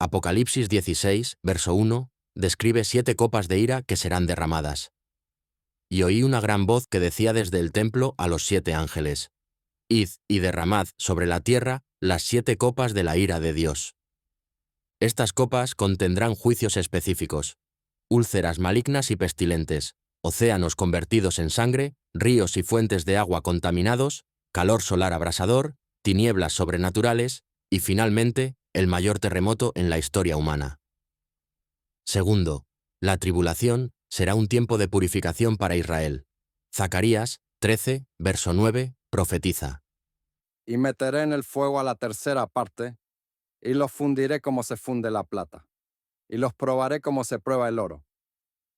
Speaker 1: Apocalipsis 16, verso 1, describe 7 copas de ira que serán derramadas. Y oí una gran voz que decía desde el templo a los 7 ángeles: Id y derramad sobre la tierra las 7 copas de la ira de Dios. Estas copas contendrán juicios específicos, úlceras malignas y pestilentes, océanos convertidos en sangre, ríos y fuentes de agua contaminados, calor solar abrasador, tinieblas sobrenaturales y, finalmente, el mayor terremoto en la historia humana. Segundo, la tribulación será un tiempo de purificación para Israel. Zacarías 13, verso 9, profetiza:
Speaker 4: Y meteré en el fuego a la tercera parte, y los fundiré como se funde la plata, y los probaré como se prueba el oro.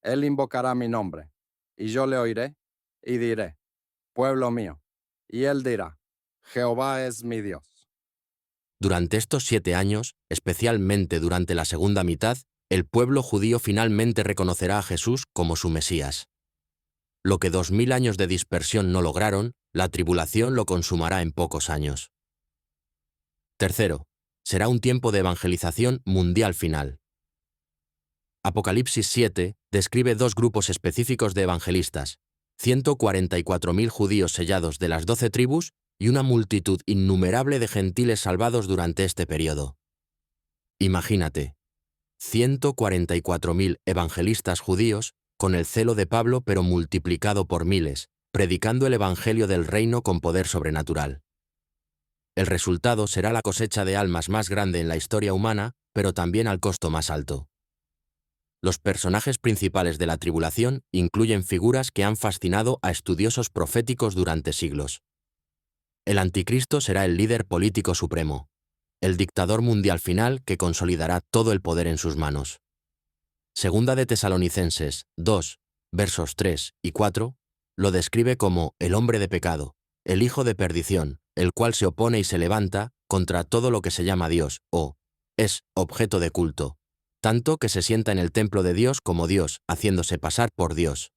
Speaker 4: Él invocará mi nombre, y yo le oiré, y diré: pueblo mío. Y él dirá: Jehová es mi Dios.
Speaker 1: Durante estos 7 años, especialmente durante la segunda mitad, el pueblo judío finalmente reconocerá a Jesús como su Mesías. Lo que 2000 años de dispersión no lograron, la tribulación lo consumará en pocos años. Tercero, será un tiempo de evangelización mundial final. Apocalipsis 7 describe 2 grupos específicos de evangelistas: 144.000 judíos sellados de las 12 tribus y una multitud innumerable de gentiles salvados durante este periodo. Imagínate, 144.000 evangelistas judíos, con el celo de Pablo pero multiplicado por miles, predicando el evangelio del reino con poder sobrenatural. El resultado será la cosecha de almas más grande en la historia humana, pero también al costo más alto. Los personajes principales de la tribulación incluyen figuras que han fascinado a estudiosos proféticos durante siglos. El Anticristo será el líder político supremo, el dictador mundial final que consolidará todo el poder en sus manos. Segunda de Tesalonicenses 2, versos 3 y 4, lo describe como el hombre de pecado, el hijo de perdición, el cual se opone y se levanta contra todo lo que se llama Dios, o es objeto de culto, tanto que se sienta en el templo de Dios como Dios, haciéndose pasar por Dios.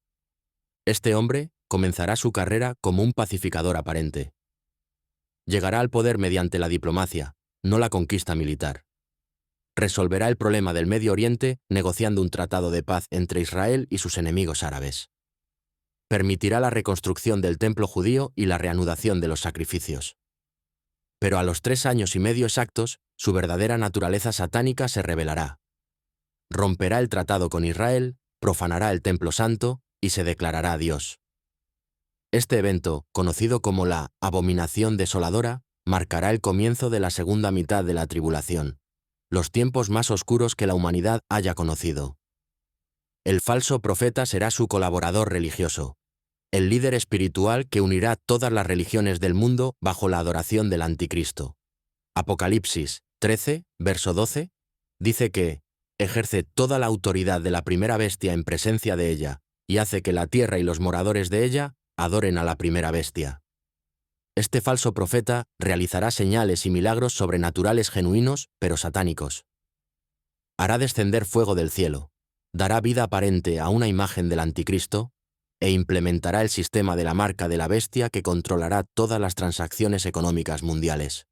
Speaker 1: Este hombre comenzará su carrera como un pacificador aparente. Llegará al poder mediante la diplomacia, no la conquista militar. Resolverá el problema del Medio Oriente negociando un tratado de paz entre Israel y sus enemigos árabes. Permitirá la reconstrucción del templo judío y la reanudación de los sacrificios. pero a los 3 años y medio exactos, su verdadera naturaleza satánica se revelará. Romperá el tratado con Israel, profanará el templo santo y se declarará Dios. Este evento, conocido como la abominación desoladora, marcará el comienzo de la segunda mitad de la tribulación, los tiempos más oscuros que la humanidad haya conocido. El falso profeta será su colaborador religioso, el líder espiritual que unirá todas las religiones del mundo bajo la adoración del anticristo. Apocalipsis 13, verso 12, dice que ejerce toda la autoridad de la primera bestia en presencia de ella y hace que la tierra y los moradores de ella adoren a la primera bestia. Este falso profeta realizará señales y milagros sobrenaturales genuinos, pero satánicos. Hará descender fuego del cielo, dará vida aparente a una imagen del anticristo e implementará el sistema de la marca de la bestia que controlará todas las transacciones económicas mundiales.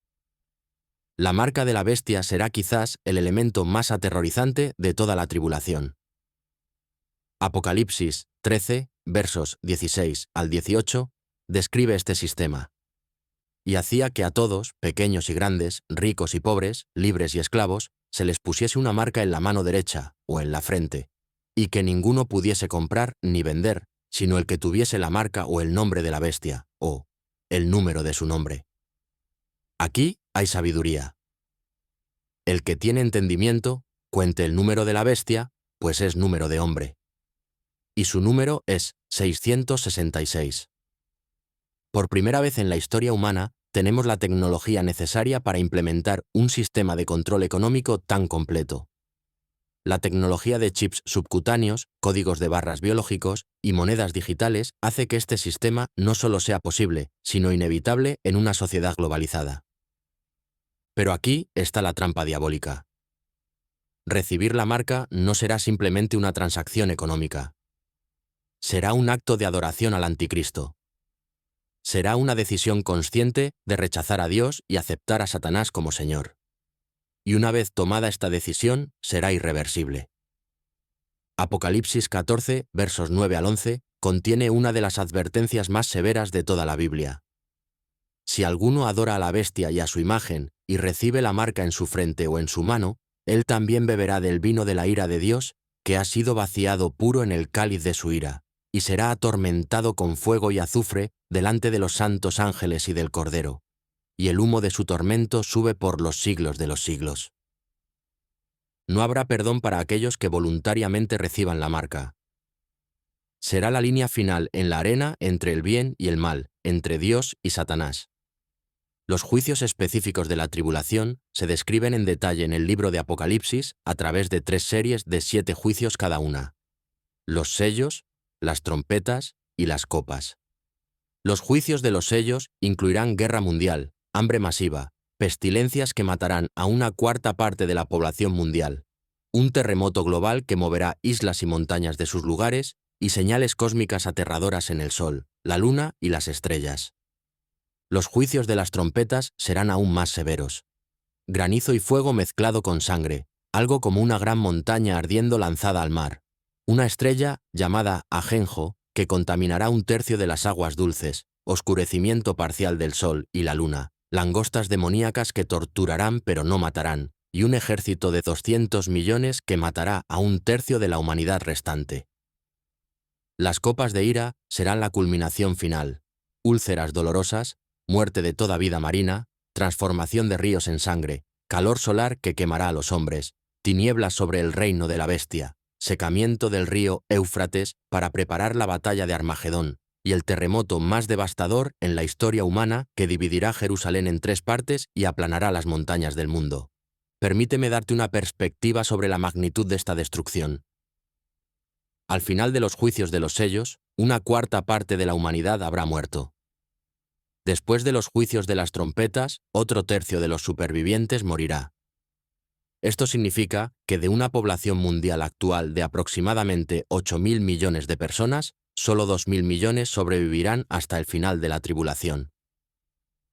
Speaker 1: La marca de la bestia será quizás el elemento más aterrorizante de toda la tribulación. Apocalipsis 13, versos 16 al 18, describe este sistema. Y hacía que a todos, pequeños y grandes, ricos y pobres, libres y esclavos, se les pusiese una marca en la mano derecha o en la frente, y que ninguno pudiese comprar ni vender, sino el que tuviese la marca o el nombre de la bestia, o el número de su nombre. Aquí hay sabiduría. El que tiene entendimiento, cuente el número de la bestia, pues es número de hombre. Y su número es 666. Por primera vez en la historia humana, tenemos la tecnología necesaria para implementar un sistema de control económico tan completo. La tecnología de chips subcutáneos, códigos de barras biológicos y monedas digitales hace que este sistema no solo sea posible, sino inevitable en una sociedad globalizada. Pero aquí está la trampa diabólica. Recibir la marca no será simplemente una transacción económica. Será un acto de adoración al anticristo. Será una decisión consciente de rechazar a Dios y aceptar a Satanás como Señor. Y una vez tomada esta decisión, será irreversible. Apocalipsis 14, versos 9 al 11, contiene una de las advertencias más severas de toda la Biblia. Si alguno adora a la bestia y a su imagen, y recibe la marca en su frente o en su mano, él también beberá del vino de la ira de Dios, que ha sido vaciado puro en el cáliz de su ira, y será atormentado con fuego y azufre delante de los santos ángeles y del Cordero, y el humo de su tormento sube por los siglos de los siglos. No habrá perdón para aquellos que voluntariamente reciban la marca. Será la línea final en la arena entre el bien y el mal, entre Dios y Satanás. Los juicios específicos de la tribulación se describen en detalle en el libro de Apocalipsis a través de 3 series de 7 juicios cada una: los sellos, las trompetas y las copas. Los juicios de los sellos incluirán guerra mundial, hambre masiva, pestilencias que matarán a 1/4 parte de la población mundial, un terremoto global que moverá islas y montañas de sus lugares y señales cósmicas aterradoras en el Sol, la Luna y las estrellas. Los juicios de las trompetas serán aún más severos. Granizo y fuego mezclado con sangre, algo como una gran montaña ardiendo lanzada al mar. Una estrella llamada ajenjo que contaminará 1/3 de las aguas dulces, oscurecimiento parcial del Sol y la Luna, langostas demoníacas que torturarán pero no matarán, y un ejército de 200 millones que matará a 1/3 de la humanidad restante. Las copas de ira serán la culminación final: úlceras dolorosas, muerte de toda vida marina, transformación de ríos en sangre, calor solar que quemará a los hombres, tinieblas sobre el reino de la bestia, secamiento del río Éufrates para preparar la batalla de Armagedón, y el terremoto más devastador en la historia humana que dividirá Jerusalén en 3 partes y aplanará las montañas del mundo. Permíteme darte una perspectiva sobre la magnitud de esta destrucción. Al final de los juicios de los sellos, 1/4 parte de la humanidad habrá muerto. Después de los juicios de las trompetas, otro tercio de los supervivientes morirá. Esto significa que de una población mundial actual de aproximadamente 8.000 millones de personas, solo 2.000 millones sobrevivirán hasta el final de la tribulación.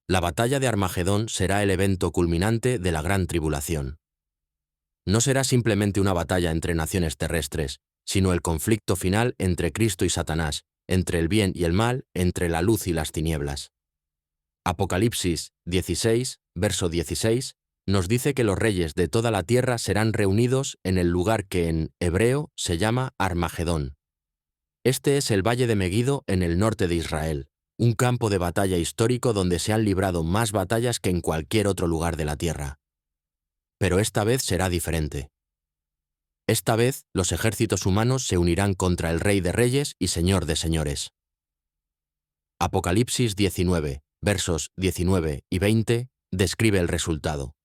Speaker 1: La batalla de Armagedón será el evento culminante de la gran tribulación. No será simplemente una batalla entre naciones terrestres, sino el conflicto final entre Cristo y Satanás, entre el bien y el mal, entre la luz y las tinieblas. Apocalipsis 16, verso 16, nos dice que los reyes de toda la tierra serán reunidos en el lugar que en hebreo se llama Armagedón. Este es el valle de Meguido en el norte de Israel, un campo de batalla histórico donde se han librado más batallas que en cualquier otro lugar de la tierra. Pero esta vez será diferente. Esta vez los ejércitos humanos se unirán contra el Rey de Reyes y Señor de Señores. Apocalipsis 19, versos 19 y 20, describe el resultado.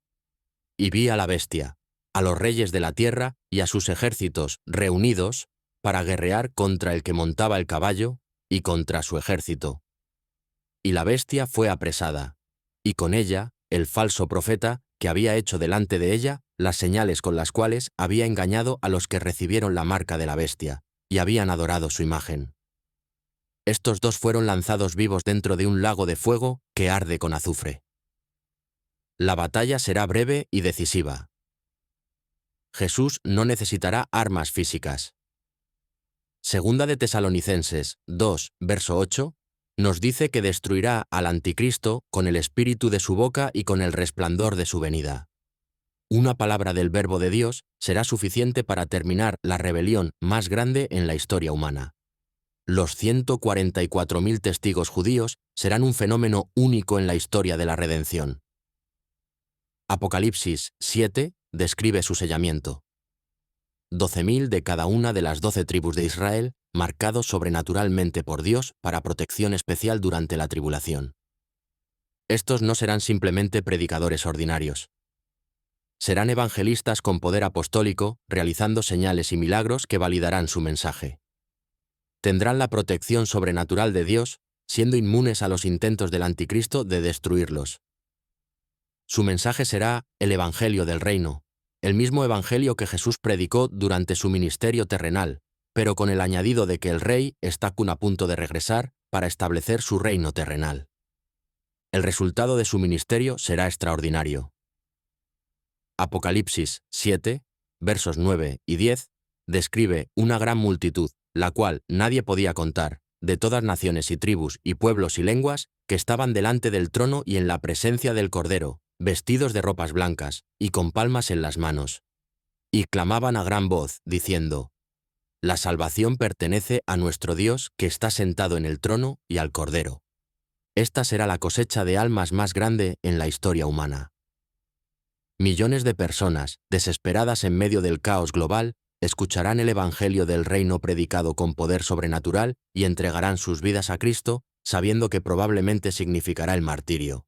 Speaker 1: Y vi a la bestia, a los reyes de la tierra y a sus ejércitos reunidos para guerrear contra el que montaba el caballo y contra su ejército. Y la bestia fue apresada, y con ella el falso profeta que había hecho delante de ella las señales con las cuales había engañado a los que recibieron la marca de la bestia y habían adorado su imagen. Estos dos fueron lanzados vivos dentro de un lago de fuego que arde con azufre. La batalla será breve y decisiva. Jesús no necesitará armas físicas. Segunda de Tesalonicenses 2, verso 8, nos dice que destruirá al anticristo con el espíritu de su boca y con el resplandor de su venida. Una palabra del Verbo de Dios será suficiente para terminar la rebelión más grande en la historia humana. Los 144.000 testigos judíos serán un fenómeno único en la historia de la redención. Apocalipsis 7 describe su sellamiento. 12.000 de cada una de las 12 tribus de Israel, marcados sobrenaturalmente por Dios para protección especial durante la tribulación. Estos no serán simplemente predicadores ordinarios. Serán evangelistas con poder apostólico, realizando señales y milagros que validarán su mensaje. Tendrán la protección sobrenatural de Dios, siendo inmunes a los intentos del anticristo de destruirlos. Su mensaje será el Evangelio del Reino, el mismo Evangelio que Jesús predicó durante su ministerio terrenal, pero con el añadido de que el Rey está a punto de regresar para establecer su reino terrenal. El resultado de su ministerio será extraordinario. Apocalipsis 7, versos 9 y 10, describe una gran multitud, la cual nadie podía contar, de todas naciones y tribus y pueblos y lenguas, que estaban delante del trono y en la presencia del Cordero, vestidos de ropas blancas, y con palmas en las manos. Y clamaban a gran voz, diciendo: La salvación pertenece a nuestro Dios que está sentado en el trono y al Cordero. Esta será la cosecha de almas más grande en la historia humana. Millones de personas, desesperadas en medio del caos global, escucharán el Evangelio del Reino predicado con poder sobrenatural y entregarán sus vidas a Cristo, sabiendo que probablemente significará el martirio.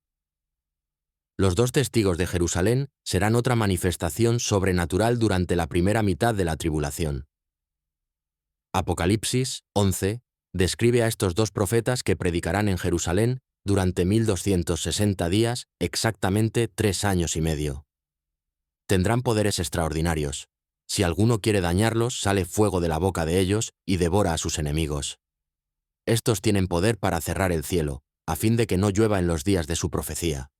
Speaker 1: Los dos testigos de Jerusalén serán otra manifestación sobrenatural durante la primera mitad de la tribulación. Apocalipsis 11 describe a estos dos profetas que predicarán en Jerusalén durante 1260 días, exactamente 3 años y medio. Tendrán poderes extraordinarios. Si alguno quiere dañarlos, sale fuego de la boca de ellos y devora a sus enemigos. Estos tienen poder para cerrar el cielo, a fin de que no llueva en los días de su profecía.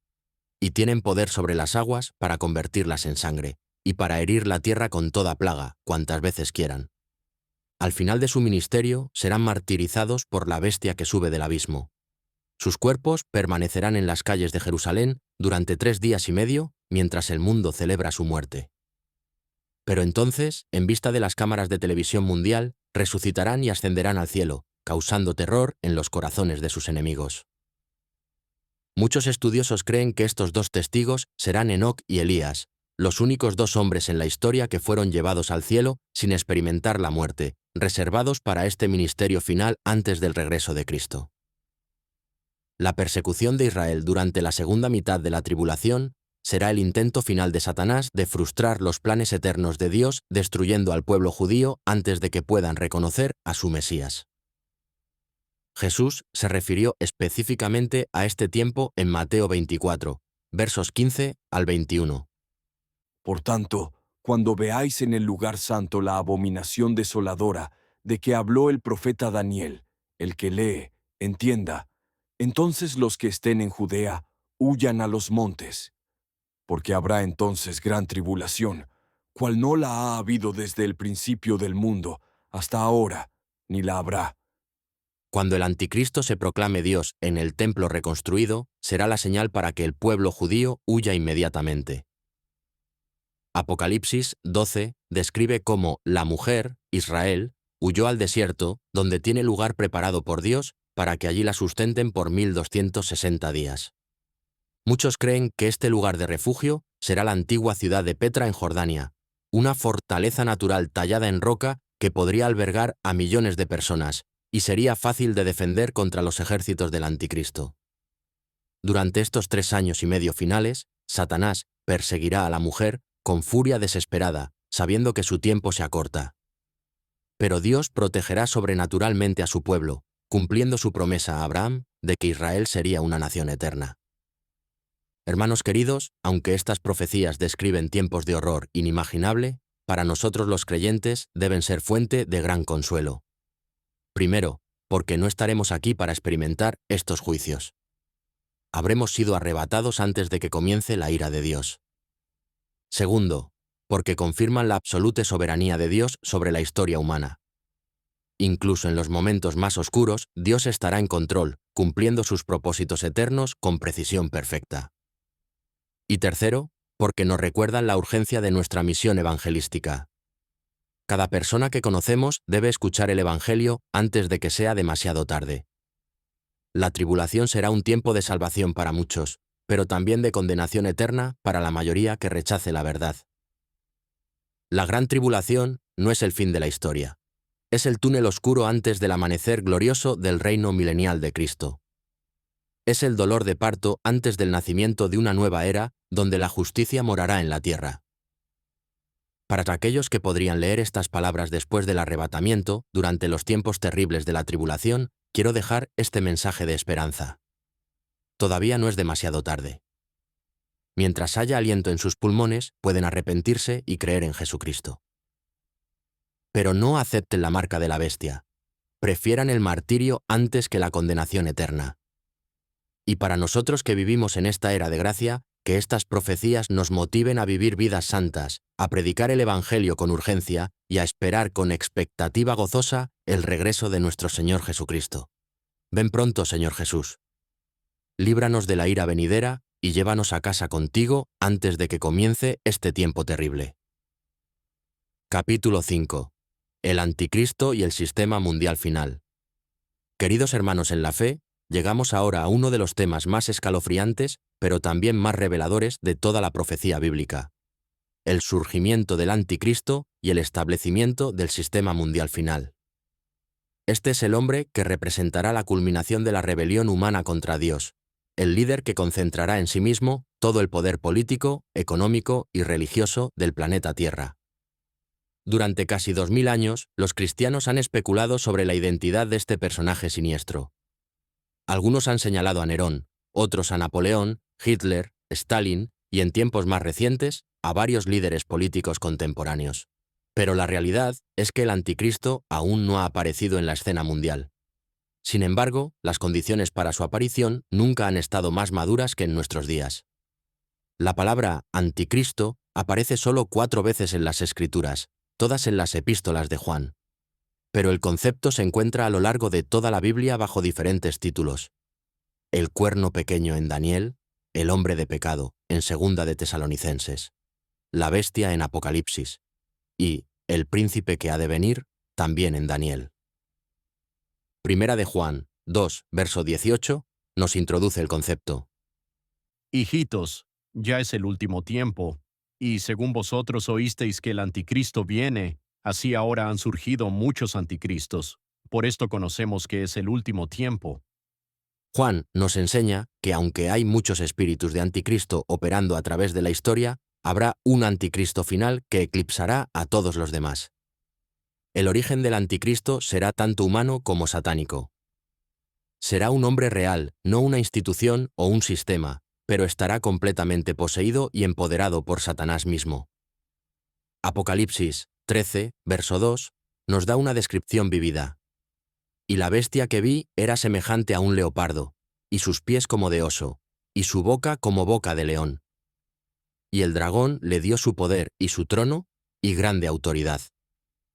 Speaker 1: Y tienen poder sobre las aguas para convertirlas en sangre, y para herir la tierra con toda plaga, cuantas veces quieran. Al final de su ministerio, serán martirizados por la bestia que sube del abismo. Sus cuerpos permanecerán en las calles de Jerusalén durante 3 días y medio, mientras el mundo celebra su muerte. Pero entonces, en vista de las cámaras de televisión mundial, resucitarán y ascenderán al cielo, causando terror en los corazones de sus enemigos. Muchos estudiosos creen que estos dos testigos serán Enoc y Elías, los únicos 2 hombres en la historia que fueron llevados al cielo sin experimentar la muerte, reservados para este ministerio final antes del regreso de Cristo. La persecución de Israel durante la segunda mitad de la tribulación será el intento final de Satanás de frustrar los planes eternos de Dios, destruyendo al pueblo judío antes de que puedan reconocer a su Mesías. Jesús se refirió específicamente a este tiempo en Mateo 24, versos 15 al 21.
Speaker 3: Por tanto, cuando veáis en el lugar santo la abominación desoladora de que habló el profeta Daniel, el que lee, entienda, entonces los que estén en Judea huyan a los montes, porque habrá entonces gran tribulación, cual no la ha habido desde el principio del mundo hasta ahora, ni la habrá.
Speaker 1: Cuando el anticristo se proclame Dios en el templo reconstruido, será la señal para que el pueblo judío huya inmediatamente. Apocalipsis 12 describe cómo la mujer, Israel, huyó al desierto, donde tiene lugar preparado por Dios para que allí la sustenten por 1260 días. Muchos creen que este lugar de refugio será la antigua ciudad de Petra en Jordania, una fortaleza natural tallada en roca que podría albergar a millones de personas y sería fácil de defender contra los ejércitos del anticristo. Durante estos 3 años y medio finales, Satanás perseguirá a la mujer con furia desesperada, sabiendo que su tiempo se acorta. Pero Dios protegerá sobrenaturalmente a su pueblo, cumpliendo su promesa a Abraham de que Israel sería una nación eterna. Hermanos queridos, aunque estas profecías describen tiempos de horror inimaginable, para nosotros los creyentes deben ser fuente de gran consuelo. Primero, porque no estaremos aquí para experimentar estos juicios. Habremos sido arrebatados antes de que comience la ira de Dios. Segundo, porque confirman la absoluta soberanía de Dios sobre la historia humana. Incluso en los momentos más oscuros, Dios estará en control, cumpliendo sus propósitos eternos con precisión perfecta. Y tercero, porque nos recuerdan la urgencia de nuestra misión evangelística. Cada persona que conocemos debe escuchar el Evangelio antes de que sea demasiado tarde. La tribulación será un tiempo de salvación para muchos, pero también de condenación eterna para la mayoría que rechace la verdad. La gran tribulación no es el fin de la historia. Es el túnel oscuro antes del amanecer glorioso del reino milenial de Cristo. Es el dolor de parto antes del nacimiento de una nueva era donde la justicia morará en la tierra. Para aquellos que podrían leer estas palabras después del arrebatamiento, durante los tiempos terribles de la tribulación, quiero dejar este mensaje de esperanza. Todavía no es demasiado tarde. Mientras haya aliento en sus pulmones, pueden arrepentirse y creer en Jesucristo. Pero no acepten la marca de la bestia. Prefieran el martirio antes que la condenación eterna. Y para nosotros que vivimos en esta era de gracia, que estas profecías nos motiven a vivir vidas santas, a predicar el Evangelio con urgencia y a esperar con expectativa gozosa el regreso de nuestro Señor Jesucristo. Ven pronto, Señor Jesús. Líbranos de la ira venidera y llévanos a casa contigo antes de que comience este tiempo terrible. Capítulo 5. El Anticristo y el Sistema Mundial Final. Queridos hermanos en la fe, llegamos ahora a uno de los temas más escalofriantes, pero también más reveladores de toda la profecía bíblica: el surgimiento del Anticristo y el establecimiento del Sistema Mundial Final. Este es el hombre que representará la culminación de la rebelión humana contra Dios, el líder que concentrará en sí mismo todo el poder político, económico y religioso del planeta Tierra. Durante casi 2000 años, los cristianos han especulado sobre la identidad de este personaje siniestro. Algunos han señalado a Nerón, otros a Napoleón, Hitler, Stalin y, en tiempos más recientes, a varios líderes políticos contemporáneos. Pero la realidad es que el Anticristo aún no ha aparecido en la escena mundial. Sin embargo, las condiciones para su aparición nunca han estado más maduras que en nuestros días. La palabra Anticristo aparece solo 4 veces en las Escrituras, todas en las epístolas de Juan. Pero el concepto se encuentra a lo largo de toda la Biblia bajo diferentes títulos: el cuerno pequeño en Daniel, el hombre de pecado en Segunda de Tesalonicenses, la bestia en Apocalipsis y el príncipe que ha de venir también en Daniel. Primera de Juan 2, verso 18, nos introduce el concepto.
Speaker 5: Hijitos, ya es el último tiempo, y según vosotros oísteis que el anticristo viene, así ahora han surgido muchos anticristos. Por esto conocemos que es el último tiempo.
Speaker 1: Juan nos enseña que aunque hay muchos espíritus de anticristo operando a través de la historia, habrá un anticristo final que eclipsará a todos los demás. El origen del anticristo será tanto humano como satánico. Será un hombre real, no una institución o un sistema, pero estará completamente poseído y empoderado por Satanás mismo. Apocalipsis 13, verso 2, nos da una descripción vivida. Y la bestia que vi era semejante a un leopardo, y sus pies como de oso, y su boca como boca de león. Y el dragón le dio su poder y su trono y grande autoridad.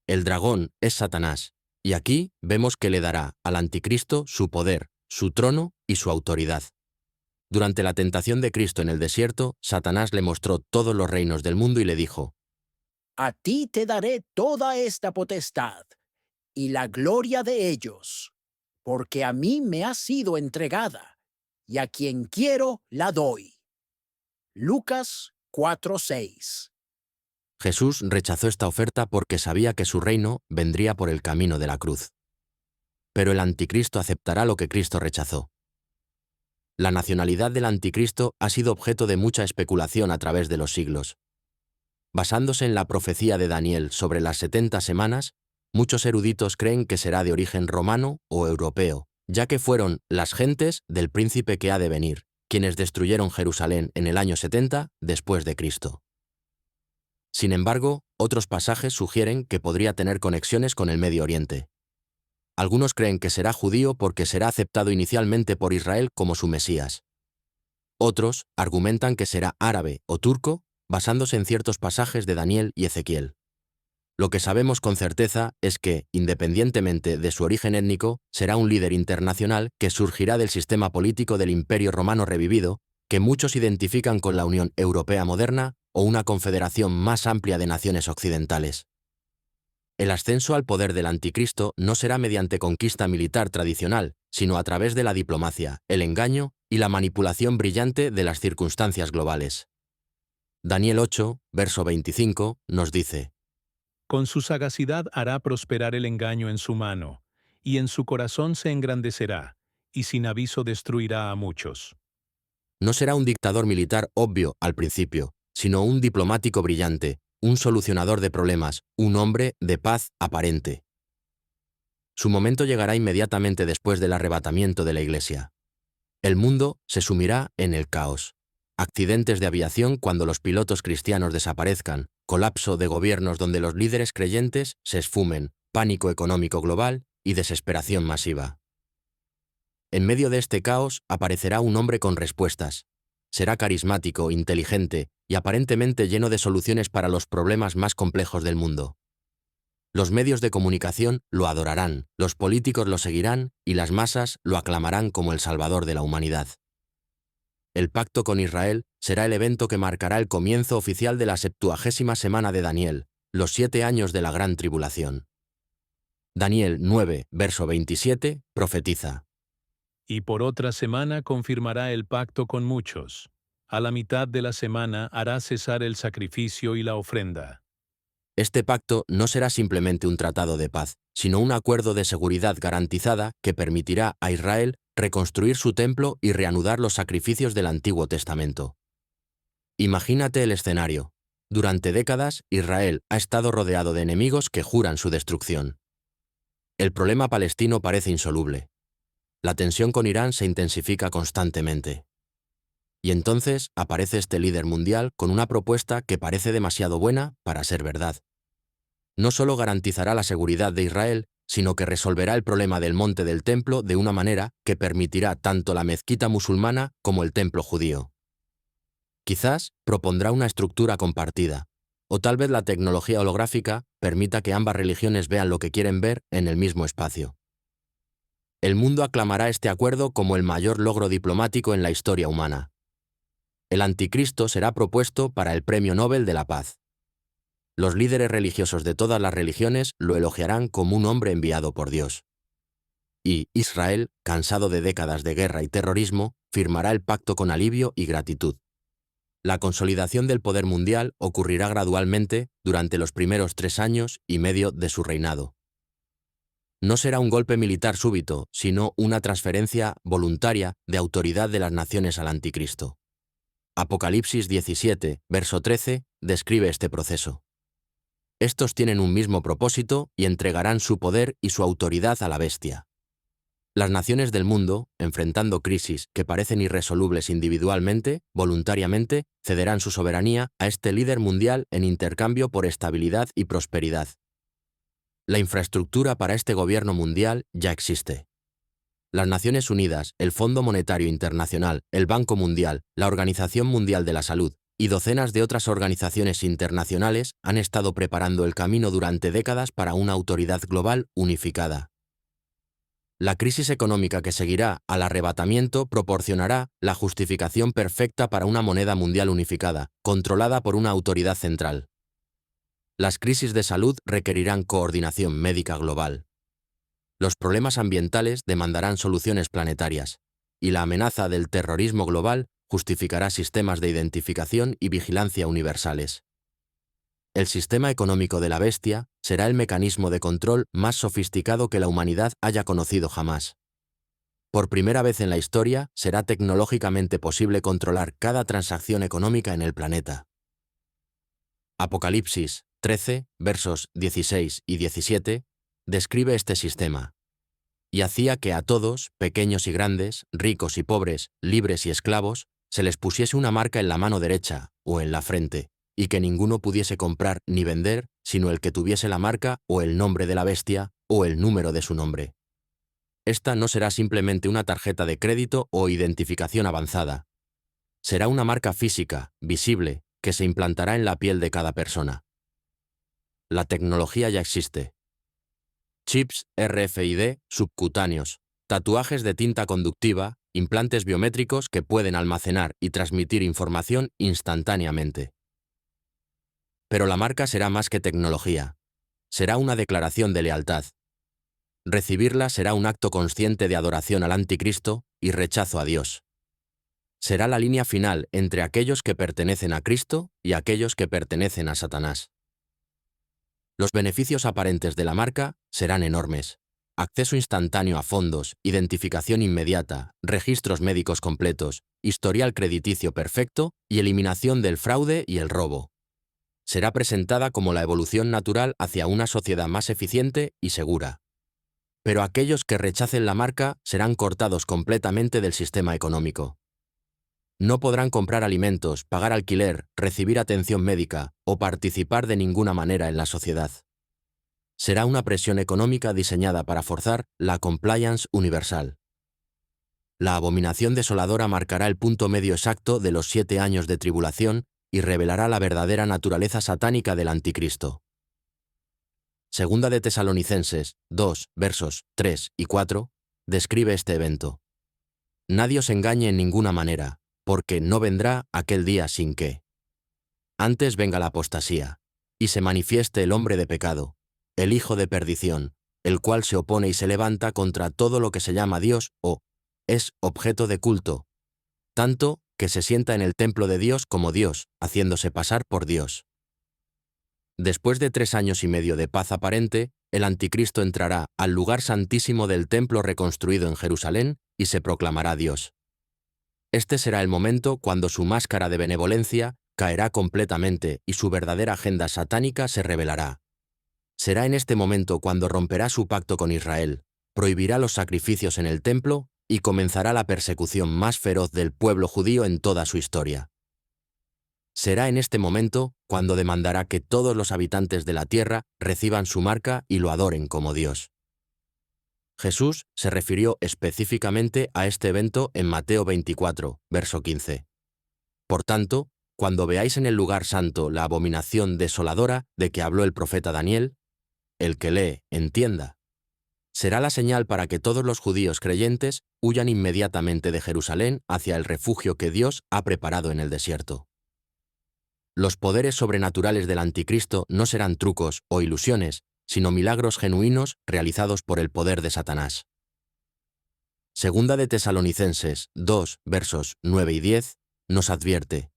Speaker 1: El dragón es Satanás, Y aquí vemos que le dará al anticristo su poder, su trono y su autoridad. Durante la tentación de Cristo en el desierto, Satanás le mostró todos los reinos del mundo y le dijo:
Speaker 6: A ti te daré toda esta potestad y la gloria de ellos, porque a mí me ha sido entregada, y a quien quiero la doy. Lucas 4:6.
Speaker 1: Jesús rechazó esta oferta porque sabía que su reino vendría por el camino de la cruz. Pero el anticristo aceptará lo que Cristo rechazó. La nacionalidad del anticristo ha sido objeto de mucha especulación a través de los siglos. Basándose en la profecía de Daniel sobre las 70 semanas, muchos eruditos creen que será de origen romano o europeo, ya que fueron las gentes del príncipe que ha de venir, quienes destruyeron Jerusalén en el año 70 después de Cristo. Sin embargo, otros pasajes sugieren que podría tener conexiones con el Medio Oriente. Algunos creen que será judío porque será aceptado inicialmente por Israel como su Mesías. Otros argumentan que será árabe o turco, basándose en ciertos pasajes de Daniel y Ezequiel. Lo que sabemos con certeza es que, independientemente de su origen étnico, será un líder internacional que surgirá del sistema político del Imperio Romano revivido, que muchos identifican con la Unión Europea moderna o una confederación más amplia de naciones occidentales. El ascenso al poder del anticristo no será mediante conquista militar tradicional, sino a través de la diplomacia, el engaño y la manipulación brillante de las circunstancias globales. Daniel 8, verso 25, nos dice:
Speaker 2: Con su sagacidad hará prosperar el engaño en su mano, y en su corazón se engrandecerá, y sin aviso destruirá a muchos.
Speaker 1: No será un dictador militar obvio al principio, sino un diplomático brillante, un solucionador de problemas, un hombre de paz aparente. Su momento llegará inmediatamente después del arrebatamiento de la Iglesia. El mundo se sumirá en el caos. Accidentes de aviación cuando los pilotos cristianos desaparezcan, colapso de gobiernos donde los líderes creyentes se esfumen, pánico económico global y desesperación masiva. En medio de este caos aparecerá un hombre con respuestas. Será carismático, inteligente y aparentemente lleno de soluciones para los problemas más complejos del mundo. Los medios de comunicación lo adorarán, los políticos lo seguirán y las masas lo aclamarán como el salvador de la humanidad. El pacto con Israel será el evento que marcará el comienzo oficial de la 70ª semana de Daniel, los 7 años de la gran tribulación. Daniel 9, verso 27, profetiza:
Speaker 2: Y por otra semana confirmará el pacto con muchos. A la mitad de la semana hará cesar el sacrificio y la ofrenda.
Speaker 1: Este pacto no será simplemente un tratado de paz, sino un acuerdo de seguridad garantizada que permitirá a Israel reconstruir su templo y reanudar los sacrificios del Antiguo Testamento. Imagínate el escenario. Durante décadas, Israel ha estado rodeado de enemigos que juran su destrucción. El problema palestino parece insoluble. La tensión con Irán se intensifica constantemente. Y entonces aparece este líder mundial con una propuesta que parece demasiado buena para ser verdad. No solo garantizará la seguridad de Israel, sino que resolverá el problema del monte del templo de una manera que permitirá tanto la mezquita musulmana como el templo judío. Quizás propondrá una estructura compartida, o tal vez la tecnología holográfica permita que ambas religiones vean lo que quieren ver en el mismo espacio. El mundo aclamará este acuerdo como el mayor logro diplomático en la historia humana. El anticristo será propuesto para el Premio Nobel de la Paz. Los líderes religiosos de todas las religiones lo elogiarán como un hombre enviado por Dios. Y Israel, cansado de décadas de guerra y terrorismo, firmará el pacto con alivio y gratitud. La consolidación del poder mundial ocurrirá gradualmente durante los primeros 3 años y medio de su reinado. No será un golpe militar súbito, sino una transferencia voluntaria de autoridad de las naciones al anticristo. Apocalipsis 17, verso 13, describe este proceso. Estos tienen un mismo propósito y entregarán su poder y su autoridad a la bestia. Las naciones del mundo, enfrentando crisis que parecen irresolubles individualmente, voluntariamente, cederán su soberanía a este líder mundial en intercambio por estabilidad y prosperidad. La infraestructura para este gobierno mundial ya existe. Las Naciones Unidas, el Fondo Monetario Internacional, el Banco Mundial, la Organización Mundial de la Salud y docenas de otras organizaciones internacionales han estado preparando el camino durante décadas para una autoridad global unificada. La crisis económica que seguirá al arrebatamiento proporcionará la justificación perfecta para una moneda mundial unificada, controlada por una autoridad central. Las crisis de salud requerirán coordinación médica global. Los problemas ambientales demandarán soluciones planetarias, y la amenaza del terrorismo global justificará sistemas de identificación y vigilancia universales. El sistema económico de la bestia será el mecanismo de control más sofisticado que la humanidad haya conocido jamás. Por primera vez en la historia, será tecnológicamente posible controlar cada transacción económica en el planeta. Apocalipsis 13, versos 16 y 17, describe este sistema. Y hacía que a todos, pequeños y grandes, ricos y pobres, libres y esclavos, se les pusiese una marca en la mano derecha o en la frente, y que ninguno pudiese comprar ni vender, sino el que tuviese la marca o el nombre de la bestia o el número de su nombre. Esta no será simplemente una tarjeta de crédito o identificación avanzada. Será una marca física, visible, que se implantará en la piel de cada persona. La tecnología ya existe. Chips RFID subcutáneos, tatuajes de tinta conductiva, implantes biométricos que pueden almacenar y transmitir información instantáneamente. Pero la marca será más que tecnología. Será una declaración de lealtad. Recibirla será un acto consciente de adoración al anticristo y rechazo a Dios. Será la línea final entre aquellos que pertenecen a Cristo y aquellos que pertenecen a Satanás. Los beneficios aparentes de la marca serán enormes. Acceso instantáneo a fondos, identificación inmediata, registros médicos completos, historial crediticio perfecto y eliminación del fraude y el robo. Será presentada como la evolución natural hacia una sociedad más eficiente y segura. Pero aquellos que rechacen la marca serán cortados completamente del sistema económico. No podrán comprar alimentos, pagar alquiler, recibir atención médica o participar de ninguna manera en la sociedad. Será una presión económica diseñada para forzar la compliance universal. La abominación desoladora marcará el punto medio exacto de los 7 años de tribulación y revelará la verdadera naturaleza satánica del anticristo. Segunda de Tesalonicenses 2, versos 3 y 4, describe este evento. Nadie os engañe en ninguna manera, porque no vendrá aquel día sin que antes venga la apostasía, y se manifieste el hombre de pecado, el hijo de perdición, el cual se opone y se levanta contra todo lo que se llama Dios o es objeto de culto, tanto que se sienta en el templo de Dios como Dios, haciéndose pasar por Dios. Después de 3 años y medio de paz aparente, el anticristo entrará al lugar santísimo del templo reconstruido en Jerusalén y se proclamará Dios. Este será el momento cuando su máscara de benevolencia caerá completamente y su verdadera agenda satánica se revelará. Será en este momento cuando romperá su pacto con Israel, prohibirá los sacrificios en el templo y comenzará la persecución más feroz del pueblo judío en toda su historia. Será en este momento cuando demandará que todos los habitantes de la tierra reciban su marca y lo adoren como Dios. Jesús se refirió específicamente a este evento en Mateo 24, verso 15. Por tanto, cuando veáis en el lugar santo la abominación desoladora de que habló el profeta Daniel, el que lee, entienda. Será la señal para que todos los judíos creyentes huyan inmediatamente de Jerusalén hacia el refugio que Dios ha preparado en el desierto. Los poderes sobrenaturales del anticristo no serán trucos o ilusiones, sino milagros genuinos realizados por el poder de Satanás. Segunda de Tesalonicenses 2, versos 9 y 10, nos advierte: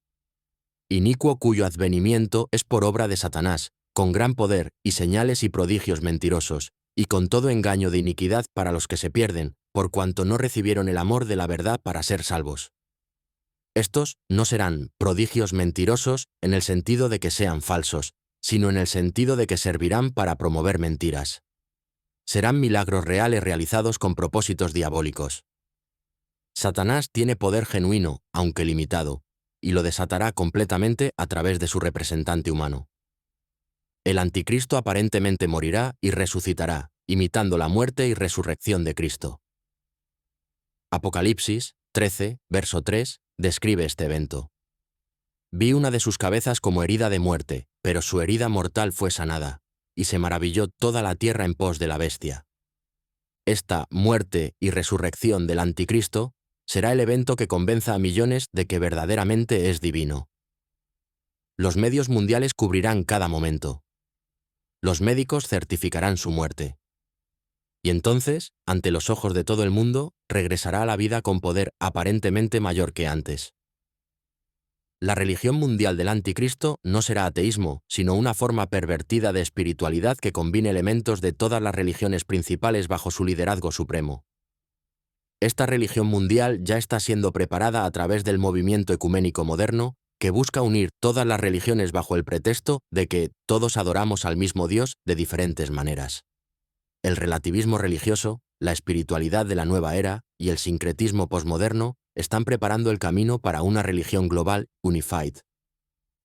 Speaker 1: inicuo cuyo advenimiento es por obra de Satanás, con gran poder y señales y prodigios mentirosos, y con todo engaño de iniquidad para los que se pierden, por cuanto no recibieron el amor de la verdad para ser salvos. Estos no serán prodigios mentirosos en el sentido de que sean falsos, sino en el sentido de que servirán para promover mentiras. Serán milagros reales realizados con propósitos diabólicos. Satanás tiene poder genuino, aunque limitado, y lo desatará completamente a través de su representante humano. El anticristo aparentemente morirá y resucitará, imitando la muerte y resurrección de Cristo. Apocalipsis 13, verso 3, describe este evento. Vi una de sus cabezas como herida de muerte, pero su herida mortal fue sanada, y se maravilló toda la tierra en pos de la bestia. Esta muerte y resurrección del Anticristo será el evento que convenza a millones de que verdaderamente es divino. Los medios mundiales cubrirán cada momento. Los médicos certificarán su muerte. Y entonces, ante los ojos de todo el mundo, regresará a la vida con poder aparentemente mayor que antes. La religión mundial del Anticristo no será ateísmo, sino una forma pervertida de espiritualidad que combine elementos de todas las religiones principales bajo su liderazgo supremo. Esta religión mundial ya está siendo preparada a través del movimiento ecuménico moderno, que busca unir todas las religiones bajo el pretexto de que todos adoramos al mismo Dios de diferentes maneras. El relativismo religioso, la espiritualidad de la nueva era y el sincretismo posmoderno están preparando el camino para una religión global, unified.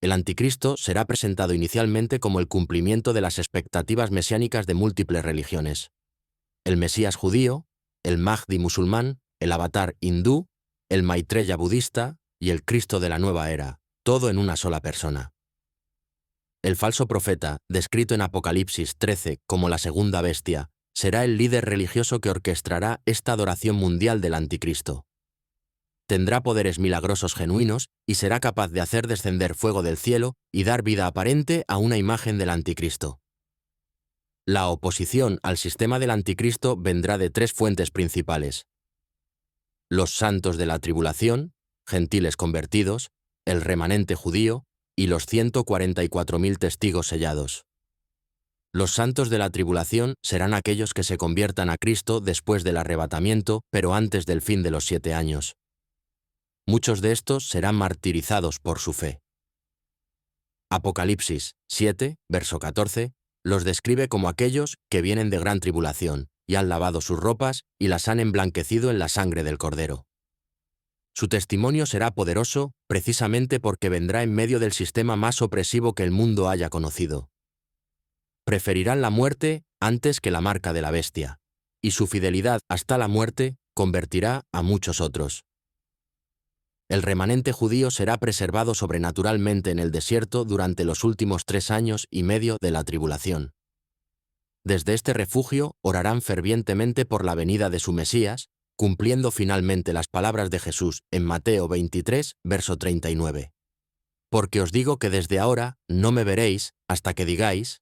Speaker 1: El Anticristo será presentado inicialmente como el cumplimiento de las expectativas mesiánicas de múltiples religiones. El Mesías judío, el Mahdi musulmán, el Avatar hindú, el Maitreya budista y el Cristo de la nueva era, todo en una sola persona. El falso profeta, descrito en Apocalipsis 13 como la segunda bestia, será el líder religioso que orquestará esta adoración mundial del Anticristo. Tendrá poderes milagrosos genuinos y será capaz de hacer descender fuego del cielo y dar vida aparente a una imagen del Anticristo. La oposición al sistema del Anticristo vendrá de tres fuentes principales: los santos de la tribulación, gentiles convertidos, el remanente judío y los 144.000 testigos sellados. Los santos de la tribulación serán aquellos que se conviertan a Cristo después del arrebatamiento, pero antes del fin de los 7 años. Muchos de estos serán martirizados por su fe. Apocalipsis 7, verso 14, los describe como aquellos que vienen de gran tribulación, y han lavado sus ropas y las han emblanquecido en la sangre del Cordero. Su testimonio será poderoso precisamente porque vendrá en medio del sistema más opresivo que el mundo haya conocido. Preferirán la muerte antes que la marca de la bestia, y su fidelidad hasta la muerte convertirá a muchos otros. El remanente judío será preservado sobrenaturalmente en el desierto durante los últimos 3 años y medio de la tribulación. Desde este refugio orarán fervientemente por la venida de su Mesías, cumpliendo finalmente las palabras de Jesús en Mateo 23, verso 39. Porque os digo que desde ahora no me veréis hasta que digáis: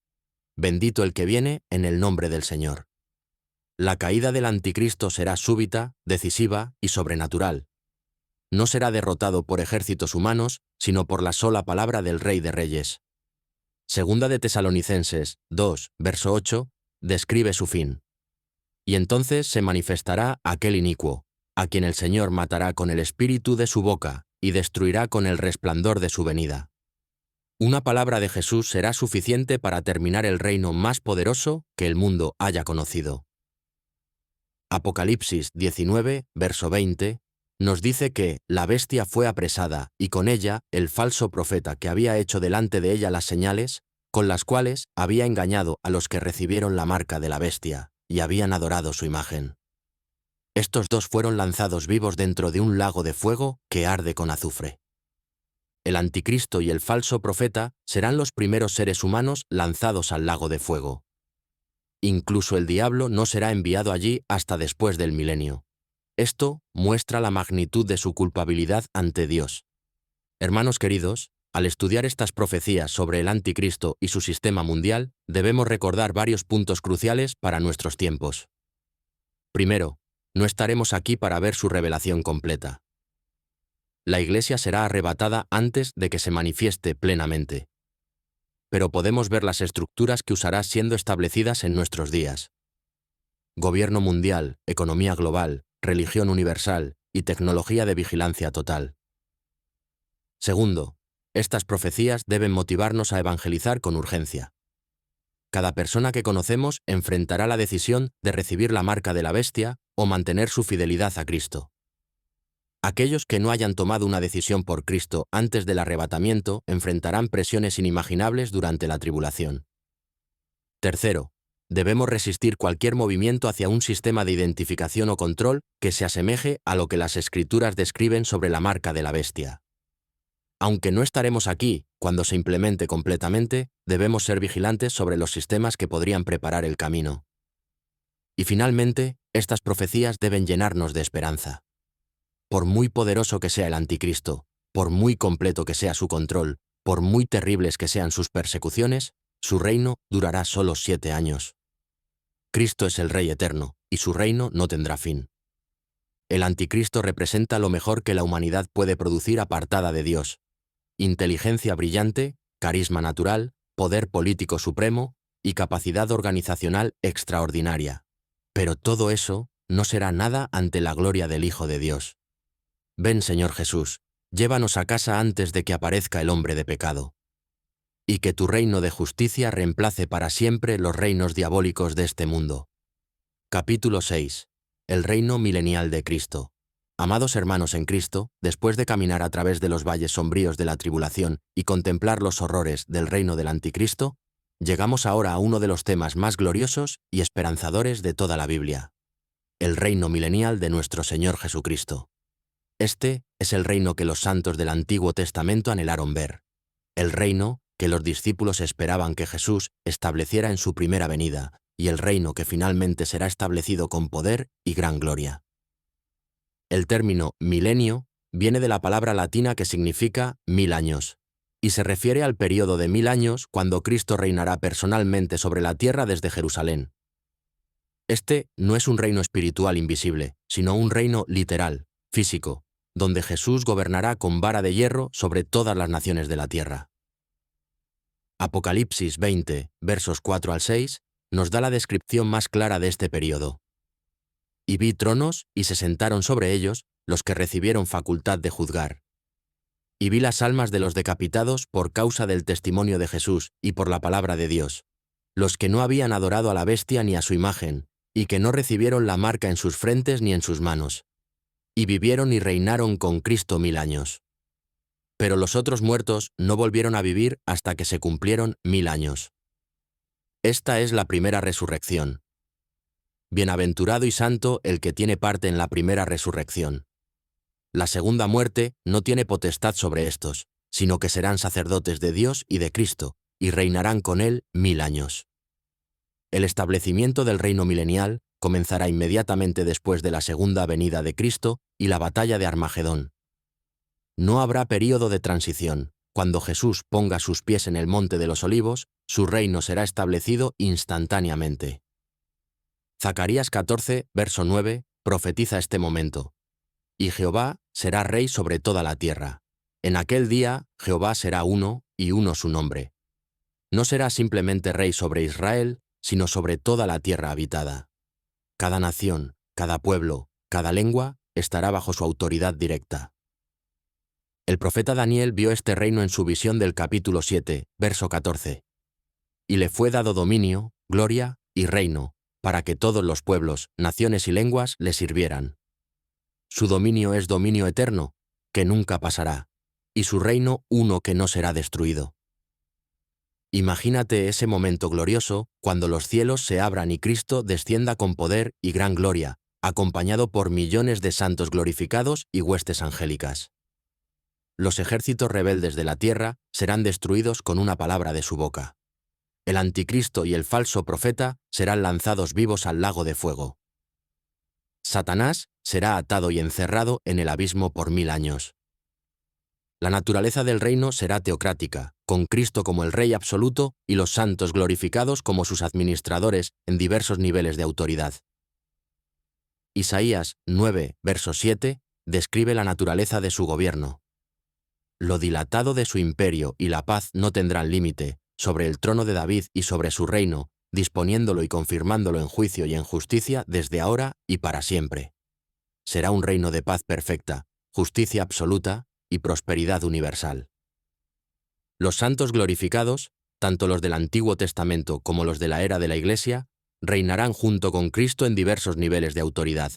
Speaker 1: bendito el que viene en el nombre del Señor. La caída del Anticristo será súbita, decisiva y sobrenatural. No será derrotado por ejércitos humanos, sino por la sola palabra del Rey de Reyes. Segunda de Tesalonicenses 2, verso 8, describe su fin. Y entonces se manifestará aquel inicuo, a quien el Señor matará con el espíritu de su boca y destruirá con el resplandor de su venida. Una palabra de Jesús será suficiente para terminar el reino más poderoso que el mundo haya conocido. Apocalipsis 19, verso 20, nos dice que la bestia fue apresada y con ella el falso profeta que había hecho delante de ella las señales, con las cuales había engañado a los que recibieron la marca de la bestia y habían adorado su imagen. Estos dos fueron lanzados vivos dentro de un lago de fuego que arde con azufre. El Anticristo y el falso profeta serán los primeros seres humanos lanzados al lago de fuego. Incluso el diablo no será enviado allí hasta después del milenio. Esto muestra la magnitud de su culpabilidad ante Dios. Hermanos queridos, al estudiar estas profecías sobre el Anticristo y su sistema mundial, debemos recordar varios puntos cruciales para nuestros tiempos. Primero, no estaremos aquí para ver su revelación completa. La Iglesia será arrebatada antes de que se manifieste plenamente. Pero podemos ver las estructuras que usará siendo establecidas en nuestros días. Gobierno mundial, economía global, religión universal y tecnología de vigilancia total. Segundo, estas profecías deben motivarnos a evangelizar con urgencia. Cada persona que conocemos enfrentará la decisión de recibir la marca de la bestia o mantener su fidelidad a Cristo. Aquellos que no hayan tomado una decisión por Cristo antes del arrebatamiento enfrentarán presiones inimaginables durante la tribulación. Tercero, debemos resistir cualquier movimiento hacia un sistema de identificación o control que se asemeje a lo que las Escrituras describen sobre la marca de la bestia. Aunque no estaremos aquí cuando se implemente completamente, debemos ser vigilantes sobre los sistemas que podrían preparar el camino. Y finalmente, estas profecías deben llenarnos de esperanza. Por muy poderoso que sea el anticristo, por muy completo que sea su control, por muy terribles que sean sus persecuciones, su reino durará solo 7 años. Cristo es el Rey eterno, y su reino no tendrá fin. El anticristo representa lo mejor que la humanidad puede producir apartada de Dios: inteligencia brillante, carisma natural, poder político supremo y capacidad organizacional extraordinaria. Pero todo eso no será nada ante la gloria del Hijo de Dios. Ven, Señor Jesús, llévanos a casa antes de que aparezca el hombre de pecado. Y que tu reino de justicia reemplace para siempre los reinos diabólicos de este mundo. Capítulo 6. El reino milenial de Cristo. Amados hermanos en Cristo, después de caminar a través de los valles sombríos de la tribulación y contemplar los horrores del reino del anticristo, llegamos ahora a uno de los temas más gloriosos y esperanzadores de toda la Biblia: el reino milenial de nuestro Señor Jesucristo. Este es el reino que los santos del Antiguo Testamento anhelaron ver, el reino que los discípulos esperaban que Jesús estableciera en su primera venida, y el reino que finalmente será establecido con poder y gran gloria. El término milenio viene de la palabra latina que significa 1000 años, y se refiere al período de 1000 años cuando Cristo reinará personalmente sobre la tierra desde Jerusalén. Este no es un reino espiritual invisible, sino un reino literal, físico, donde Jesús gobernará con vara de hierro sobre todas las naciones de la tierra. Apocalipsis 20, versos 4 al 6, nos da la descripción más clara de este período. Y vi tronos, y se sentaron sobre ellos los que recibieron facultad de juzgar. Y vi las almas de los decapitados por causa del testimonio de Jesús y por la palabra de Dios, los que no habían adorado a la bestia ni a su imagen, y que no recibieron la marca en sus frentes ni en sus manos. Y vivieron y reinaron con Cristo 1000 años. Pero los otros muertos no volvieron a vivir hasta que se cumplieron 1000 años. Esta es la primera resurrección. Bienaventurado y santo el que tiene parte en la primera resurrección. La segunda muerte no tiene potestad sobre estos, sino que serán sacerdotes de Dios y de Cristo, y reinarán con él 1000 años. El establecimiento del reino milenial comenzará inmediatamente después de la segunda venida de Cristo y la batalla de Armagedón. No habrá período de transición. Cuando Jesús ponga sus pies en el monte de los Olivos, su reino será establecido instantáneamente. Zacarías 14, verso 9, profetiza este momento: y Jehová será rey sobre toda la tierra. En aquel día Jehová será uno, y uno su nombre. No será simplemente rey sobre Israel, sino sobre toda la tierra habitada. Cada nación, cada pueblo, cada lengua estará bajo su autoridad directa. El profeta Daniel vio este reino en su visión del capítulo 7, verso 14. Y le fue dado dominio, gloria y reino, para que todos los pueblos, naciones y lenguas le sirvieran. Su dominio es dominio eterno, que nunca pasará, y su reino uno que no será destruido. Imagínate ese momento glorioso cuando los cielos se abran y Cristo descienda con poder y gran gloria, acompañado por millones de santos glorificados y huestes angélicas. Los ejércitos rebeldes de la tierra serán destruidos con una palabra de su boca. El anticristo y el falso profeta serán lanzados vivos al lago de fuego. Satanás será atado y encerrado en el abismo por 1000 años. La naturaleza del reino será teocrática, con Cristo como el Rey absoluto y los santos glorificados como sus administradores en diversos niveles de autoridad. Isaías 9, verso 7, describe la naturaleza de su gobierno. Lo dilatado de su imperio y la paz no tendrán límite, sobre el trono de David y sobre su reino, disponiéndolo y confirmándolo en juicio y en justicia desde ahora y para siempre. Será un reino de paz perfecta, justicia absoluta y prosperidad universal. Los santos glorificados, tanto los del Antiguo Testamento como los de la era de la Iglesia, reinarán junto con Cristo en diversos niveles de autoridad.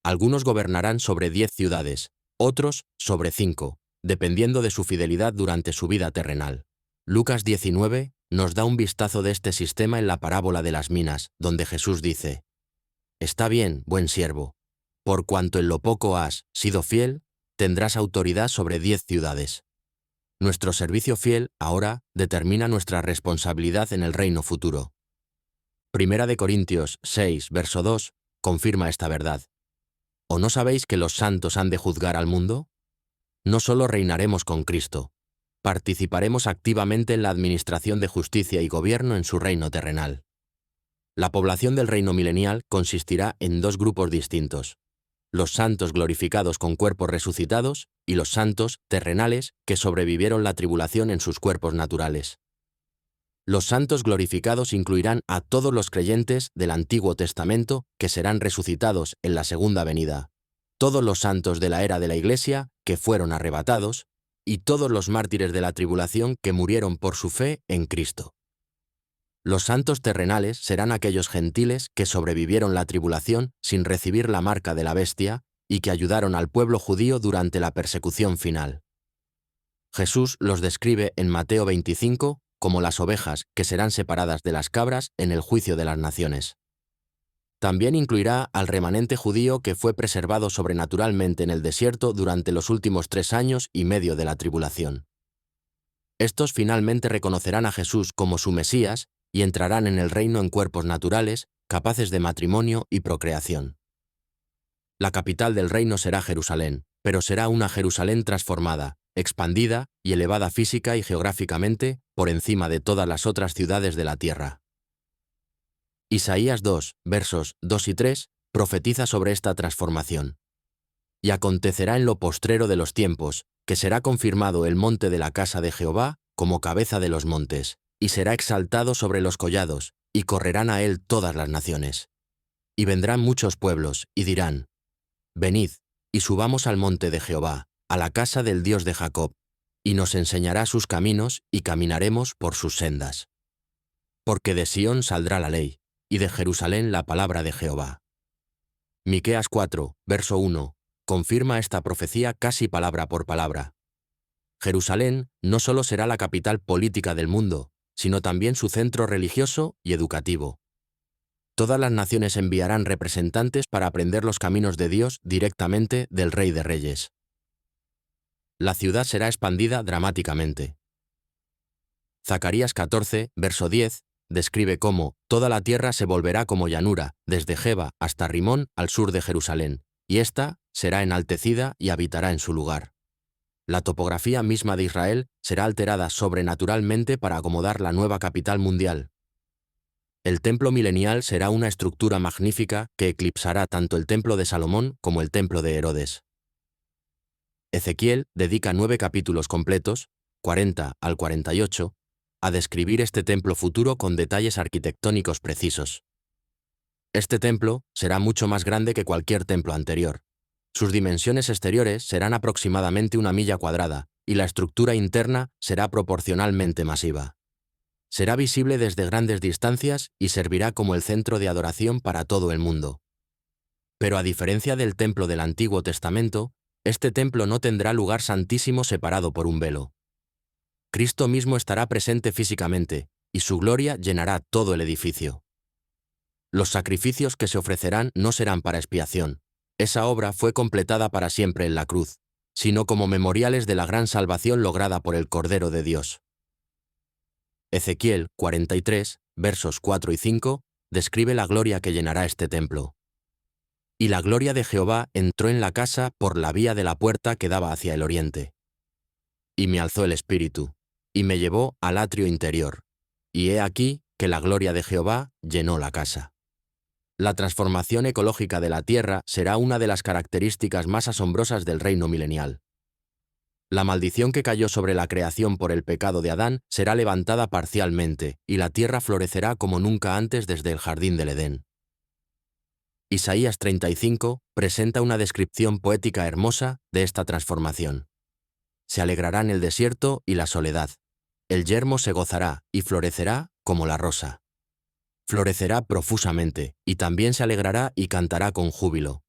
Speaker 1: Algunos gobernarán sobre 10 ciudades, otros sobre 5, dependiendo de su fidelidad durante su vida terrenal. Lucas 19 nos da un vistazo de este sistema en la parábola de las minas, donde Jesús dice: «Está bien, buen siervo, por cuanto en lo poco has sido fiel, tendrás autoridad sobre 10 ciudades». Nuestro servicio fiel ahora determina nuestra responsabilidad en el reino futuro. Primera de Corintios 6, verso 2, confirma esta verdad. ¿O no sabéis que los santos han de juzgar al mundo? No solo reinaremos con Cristo, participaremos activamente en la administración de justicia y gobierno en su reino terrenal. La población del reino milenial consistirá en dos grupos distintos: los santos glorificados con cuerpos resucitados y los santos terrenales que sobrevivieron la tribulación en sus cuerpos naturales. Los santos glorificados incluirán a todos los creyentes del Antiguo Testamento que serán resucitados en la segunda venida, todos los santos de la era de la Iglesia que fueron arrebatados, y todos los mártires de la tribulación que murieron por su fe en Cristo. Los santos terrenales serán aquellos gentiles que sobrevivieron la tribulación sin recibir la marca de la bestia y que ayudaron al pueblo judío durante la persecución final. Jesús los describe en Mateo 25 como las ovejas que serán separadas de las cabras en el juicio de las naciones. También incluirá al remanente judío que fue preservado sobrenaturalmente en el desierto durante los últimos 3 años y medio de la tribulación. Estos finalmente reconocerán a Jesús como su Mesías y entrarán en el reino en cuerpos naturales, capaces de matrimonio y procreación. La capital del reino será Jerusalén, pero será una Jerusalén transformada, expandida y elevada física y geográficamente por encima de todas las otras ciudades de la tierra. Isaías 2, versos 2 y 3, profetiza sobre esta transformación. Y acontecerá en lo postrero de los tiempos, que será confirmado el monte de la casa de Jehová como cabeza de los montes, y será exaltado sobre los collados, y correrán a él todas las naciones. Y vendrán muchos pueblos, y dirán: Venid, y subamos al monte de Jehová, a la casa del Dios de Jacob, y nos enseñará sus caminos, y caminaremos por sus sendas. Porque de Sión saldrá la ley, y de Jerusalén la palabra de Jehová. Miqueas 4, verso 1, confirma esta profecía casi palabra por palabra. Jerusalén no solo será la capital política del mundo, sino también su centro religioso y educativo. Todas las naciones enviarán representantes para aprender los caminos de Dios directamente del Rey de Reyes. La ciudad será expandida dramáticamente. Zacarías 14, verso 10, describe cómo toda la tierra se volverá como llanura, desde Geba hasta Rimón al sur de Jerusalén, y ésta será enaltecida y habitará en su lugar. La topografía misma de Israel será alterada sobrenaturalmente para acomodar la nueva capital mundial. El templo milenial será una estructura magnífica que eclipsará tanto el templo de Salomón como el templo de Herodes. Ezequiel dedica 9 capítulos completos, 40 al 48, a describir este templo futuro con detalles arquitectónicos precisos. Este templo será mucho más grande que cualquier templo anterior. Sus dimensiones exteriores serán aproximadamente 1 milla cuadrada y la estructura interna será proporcionalmente masiva. Será visible desde grandes distancias y servirá como el centro de adoración para todo el mundo. Pero a diferencia del templo del Antiguo Testamento, este templo no tendrá lugar santísimo separado por un velo. Cristo mismo estará presente físicamente, y su gloria llenará todo el edificio. Los sacrificios que se ofrecerán no serán para expiación. Esa obra fue completada para siempre en la cruz, sino como memoriales de la gran salvación lograda por el Cordero de Dios. Ezequiel 43, versos 4 y 5, describe la gloria que llenará este templo. Y la gloria de Jehová entró en la casa por la vía de la puerta que daba hacia el oriente. Y me alzó el espíritu, y me llevó al atrio interior, y he aquí que la gloria de Jehová llenó la casa. La transformación ecológica de la tierra será una de las características más asombrosas del reino milenial. La maldición que cayó sobre la creación por el pecado de Adán será levantada parcialmente, y la tierra florecerá como nunca antes desde el jardín del Edén. Isaías 35 presenta una descripción poética hermosa de esta transformación. Se alegrarán el desierto y la soledad. El yermo se gozará y florecerá como la rosa. Florecerá profusamente, y también se alegrará y cantará con júbilo.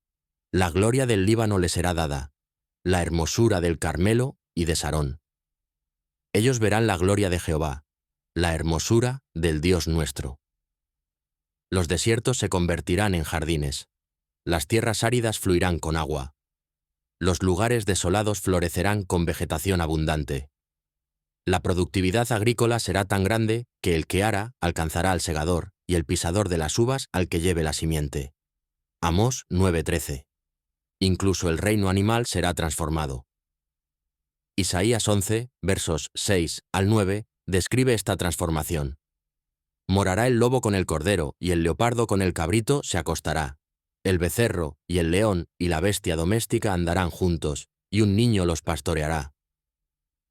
Speaker 1: La gloria del Líbano le será dada, la hermosura del Carmelo y de Sarón. Ellos verán la gloria de Jehová, la hermosura del Dios nuestro. Los desiertos se convertirán en jardines. Las tierras áridas fluirán con agua. Los lugares desolados florecerán con vegetación abundante. La productividad agrícola será tan grande que el que ara alcanzará al segador y el pisador de las uvas al que lleve la simiente. Amós 9:13. Incluso el reino animal será transformado. Isaías 11, versos 6 al 9, describe esta transformación. Morará el lobo con el cordero, y el leopardo con el cabrito se acostará. El becerro y el león y la bestia doméstica andarán juntos, y un niño los pastoreará.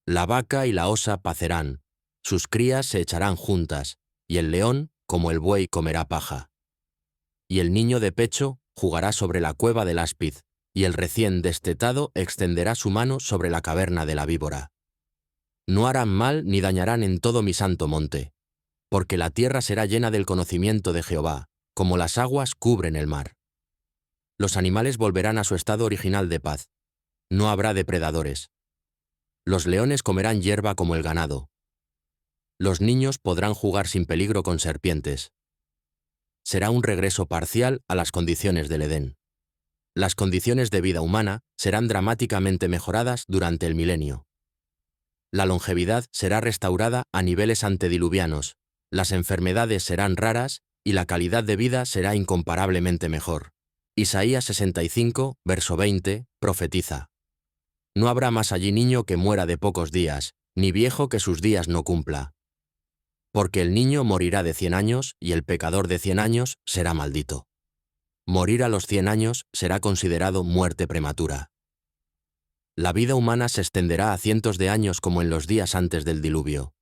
Speaker 1: La vaca y la osa pacerán, sus crías se echarán juntas, y el león, como el buey, comerá paja. Y el niño de pecho jugará sobre la cueva del áspid, y el recién destetado extenderá su mano sobre la caverna de la víbora. No harán mal ni dañarán en todo mi santo monte, porque la tierra será llena del conocimiento de Jehová, como las aguas cubren el mar. Los animales volverán a su estado original de paz. No habrá depredadores. Los leones comerán hierba como el ganado. Los niños podrán jugar sin peligro con serpientes. Será un regreso parcial a las condiciones del Edén. Las condiciones de vida humana serán dramáticamente mejoradas durante el milenio. La longevidad será restaurada a niveles antediluvianos, las enfermedades serán raras y la calidad de vida será incomparablemente mejor. Isaías 65, verso 20, profetiza. No habrá más allí niño que muera de pocos días, ni viejo que sus días no cumpla. Porque el niño morirá de 100 años y el pecador de 100 años será maldito. Morir a los 100 años será considerado muerte prematura. La vida humana se extenderá a cientos de años como en los días antes del diluvio.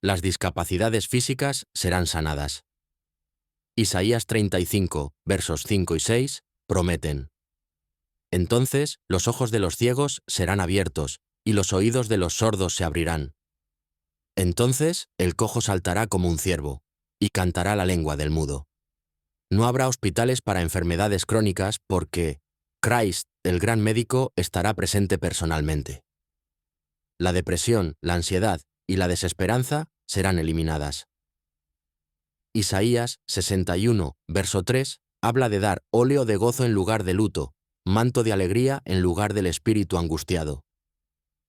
Speaker 1: Las discapacidades físicas serán sanadas. Isaías 35, versos 5 y 6, prometen. Entonces los ojos de los ciegos serán abiertos, y los oídos de los sordos se abrirán. Entonces el cojo saltará como un ciervo, y cantará la lengua del mudo. No habrá hospitales para enfermedades crónicas porque Christ, el gran médico, estará presente personalmente. La depresión, la ansiedad y la desesperanza serán eliminadas. Isaías 61, verso 3, habla de dar óleo de gozo en lugar de luto, manto de alegría en lugar del espíritu angustiado.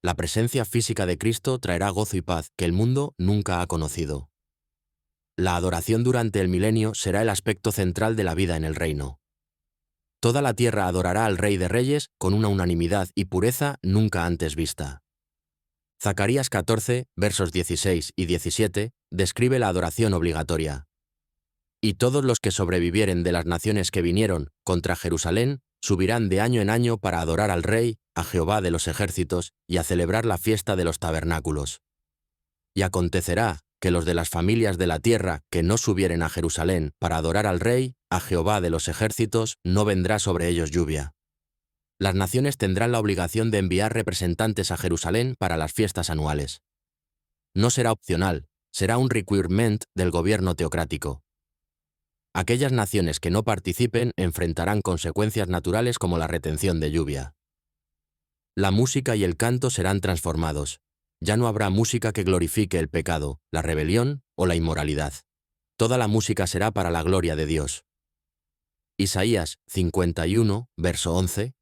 Speaker 1: La presencia física de Cristo traerá gozo y paz que el mundo nunca ha conocido. La adoración durante el milenio será el aspecto central de la vida en el reino. Toda la tierra adorará al Rey de Reyes con una unanimidad y pureza nunca antes vista. Zacarías 14, versos 16 y 17, describe la adoración obligatoria. Y todos los que sobrevivieren de las naciones que vinieron contra Jerusalén subirán de año en año para adorar al Rey, a Jehová de los ejércitos, y a celebrar la fiesta de los tabernáculos. Y acontecerá que los de las familias de la tierra que no subieren a Jerusalén para adorar al Rey, a Jehová de los ejércitos, no vendrá sobre ellos lluvia. Las naciones tendrán la obligación de enviar representantes a Jerusalén para las fiestas anuales. No será opcional, será un requirement del gobierno teocrático. Aquellas naciones que no participen enfrentarán consecuencias naturales como la retención de lluvia. La música y el canto serán transformados. Ya no habrá música que glorifique el pecado, la rebelión o la inmoralidad. Toda la música será para la gloria de Dios. Isaías 51, verso 11,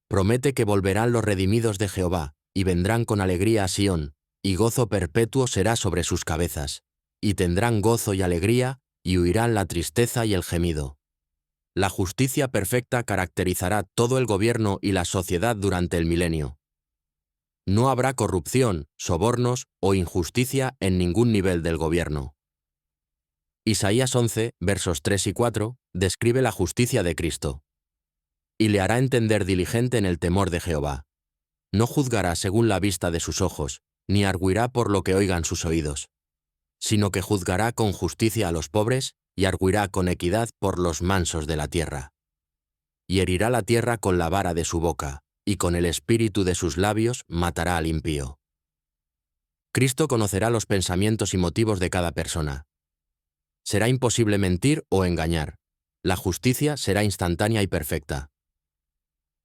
Speaker 1: promete que volverán los redimidos de Jehová, y vendrán con alegría a Sión, y gozo perpetuo será sobre sus cabezas, y tendrán gozo y alegría, y huirán la tristeza y el gemido. La justicia perfecta caracterizará todo el gobierno y la sociedad durante el milenio. No habrá corrupción, sobornos o injusticia en ningún nivel del gobierno. Isaías 11, versos 3 y 4, describe la justicia de Cristo. Y le hará entender diligente en el temor de Jehová. No juzgará según la vista de sus ojos, ni argüirá por lo que oigan sus oídos, sino que juzgará con justicia a los pobres y argüirá con equidad por los mansos de la tierra. Y herirá la tierra con la vara de su boca, y con el espíritu de sus labios matará al impío. Cristo conocerá los pensamientos y motivos de cada persona. Será imposible mentir o engañar. La justicia será instantánea y perfecta.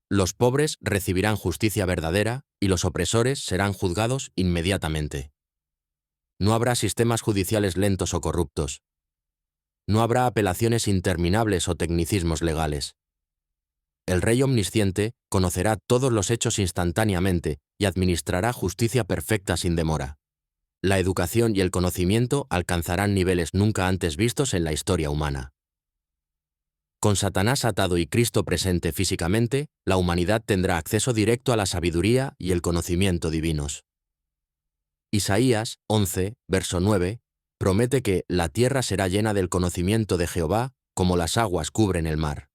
Speaker 1: Los pobres recibirán justicia verdadera y los opresores serán juzgados inmediatamente. No habrá sistemas judiciales lentos o corruptos. No habrá apelaciones interminables o tecnicismos legales. El Rey omnisciente conocerá todos los hechos instantáneamente y administrará justicia perfecta sin demora. La educación y el conocimiento alcanzarán niveles nunca antes vistos en la historia humana. Con Satanás atado y Cristo presente físicamente, la humanidad tendrá acceso directo a la sabiduría y el conocimiento divinos. Isaías 11, verso 9, promete que la tierra será llena del conocimiento de Jehová, como las aguas cubren el mar.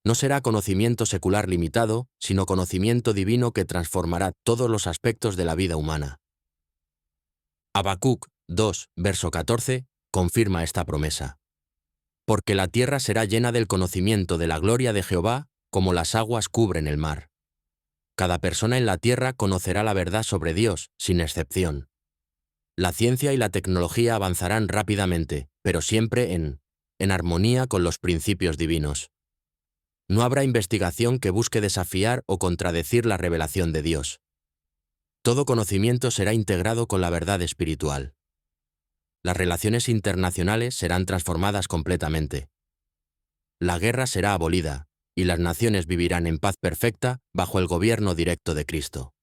Speaker 1: No será conocimiento secular limitado, sino conocimiento divino que transformará todos los aspectos de la vida humana. Habacuc 2, verso 14, confirma esta promesa. Porque la tierra será llena del conocimiento de la gloria de Jehová, como las aguas cubren el mar. Cada persona en la tierra conocerá la verdad sobre Dios, sin excepción. La ciencia y la tecnología avanzarán rápidamente, pero siempre en armonía con los principios divinos. No habrá investigación que busque desafiar o contradecir la revelación de Dios. Todo conocimiento será integrado con la verdad espiritual. Las relaciones internacionales serán transformadas completamente. La guerra será abolida, y las naciones vivirán en paz perfecta bajo el gobierno directo de Cristo.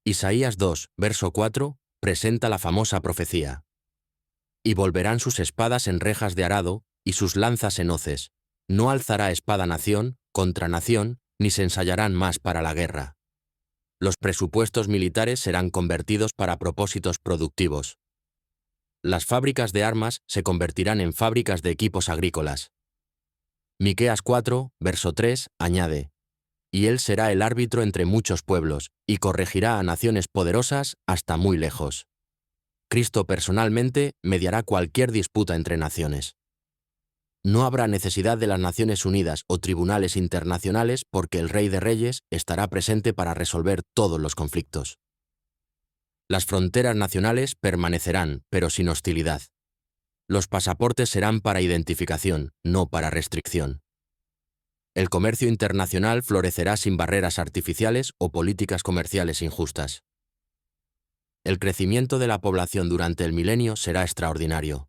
Speaker 1: Isaías 2, verso 4, presenta la famosa profecía. Y volverán sus espadas en rejas de arado, y sus lanzas en hoces. No alzará espada nación contra nación, ni se ensayarán más para la guerra. Los presupuestos militares serán convertidos para propósitos productivos. Las fábricas de armas se convertirán en fábricas de equipos agrícolas. Miqueas 4, verso 3, añade, y él será el árbitro entre muchos pueblos, y corregirá a naciones poderosas hasta muy lejos. Cristo personalmente mediará cualquier disputa entre naciones. No habrá necesidad de las Naciones Unidas o tribunales internacionales porque el Rey de Reyes estará presente para resolver todos los conflictos. Las fronteras nacionales permanecerán, pero sin hostilidad. Los pasaportes serán para identificación, no para restricción. El comercio internacional florecerá sin barreras artificiales o políticas comerciales injustas. El crecimiento de la población durante el milenio será extraordinario.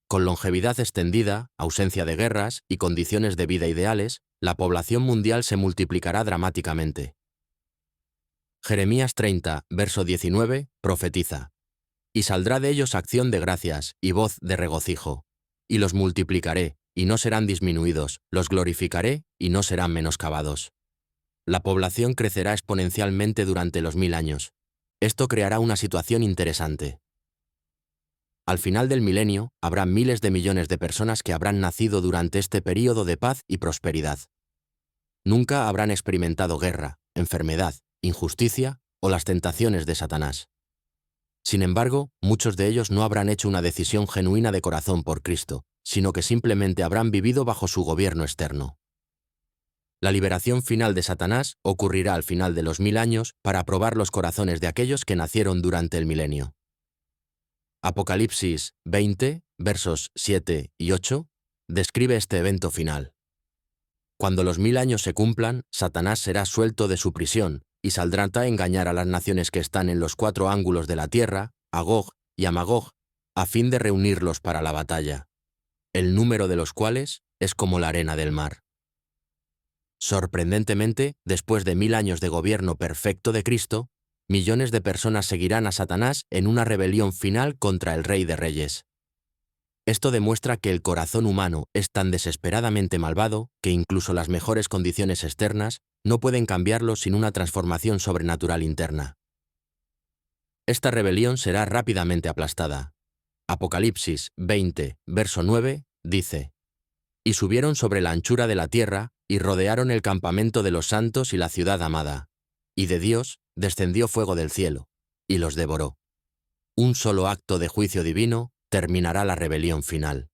Speaker 1: Con longevidad extendida, ausencia de guerras y condiciones de vida ideales, la población mundial se multiplicará dramáticamente. Jeremías 30, verso 19, profetiza. Y saldrá de ellos acción de gracias y voz de regocijo. Y los multiplicaré, y no serán disminuidos, los glorificaré, y no serán menoscabados. La población crecerá exponencialmente durante los 1000 años. Esto creará una situación interesante. Al final del milenio, habrá miles de millones de personas que habrán nacido durante este período de paz y prosperidad. Nunca habrán experimentado guerra, enfermedad, injusticia o las tentaciones de Satanás. Sin embargo, muchos de ellos no habrán hecho una decisión genuina de corazón por Cristo, sino que simplemente habrán vivido bajo su gobierno externo. La liberación final de Satanás ocurrirá al final de los 1000 años para probar los corazones de aquellos que nacieron durante el milenio. Apocalipsis 20, versos 7 y 8, describe este evento final. Cuando los 1000 años se cumplan, Satanás será suelto de su prisión y saldrá a engañar a las naciones que están en los 4 ángulos de la tierra, a Gog y a Magog, a fin de reunirlos para la batalla, el número de los cuales es como la arena del mar. Sorprendentemente, después de 1000 años de gobierno perfecto de Cristo, millones de personas seguirán a Satanás en una rebelión final contra el Rey de Reyes. Esto demuestra que el corazón humano es tan desesperadamente malvado que incluso las mejores condiciones externas no pueden cambiarlo sin una transformación sobrenatural interna. Esta rebelión será rápidamente aplastada. Apocalipsis 20, verso 9, dice: Y subieron sobre la anchura de la tierra y rodearon el campamento de los santos y la ciudad amada. Y de Dios descendió fuego del cielo, y los devoró. Un solo acto de juicio divino terminará la rebelión final.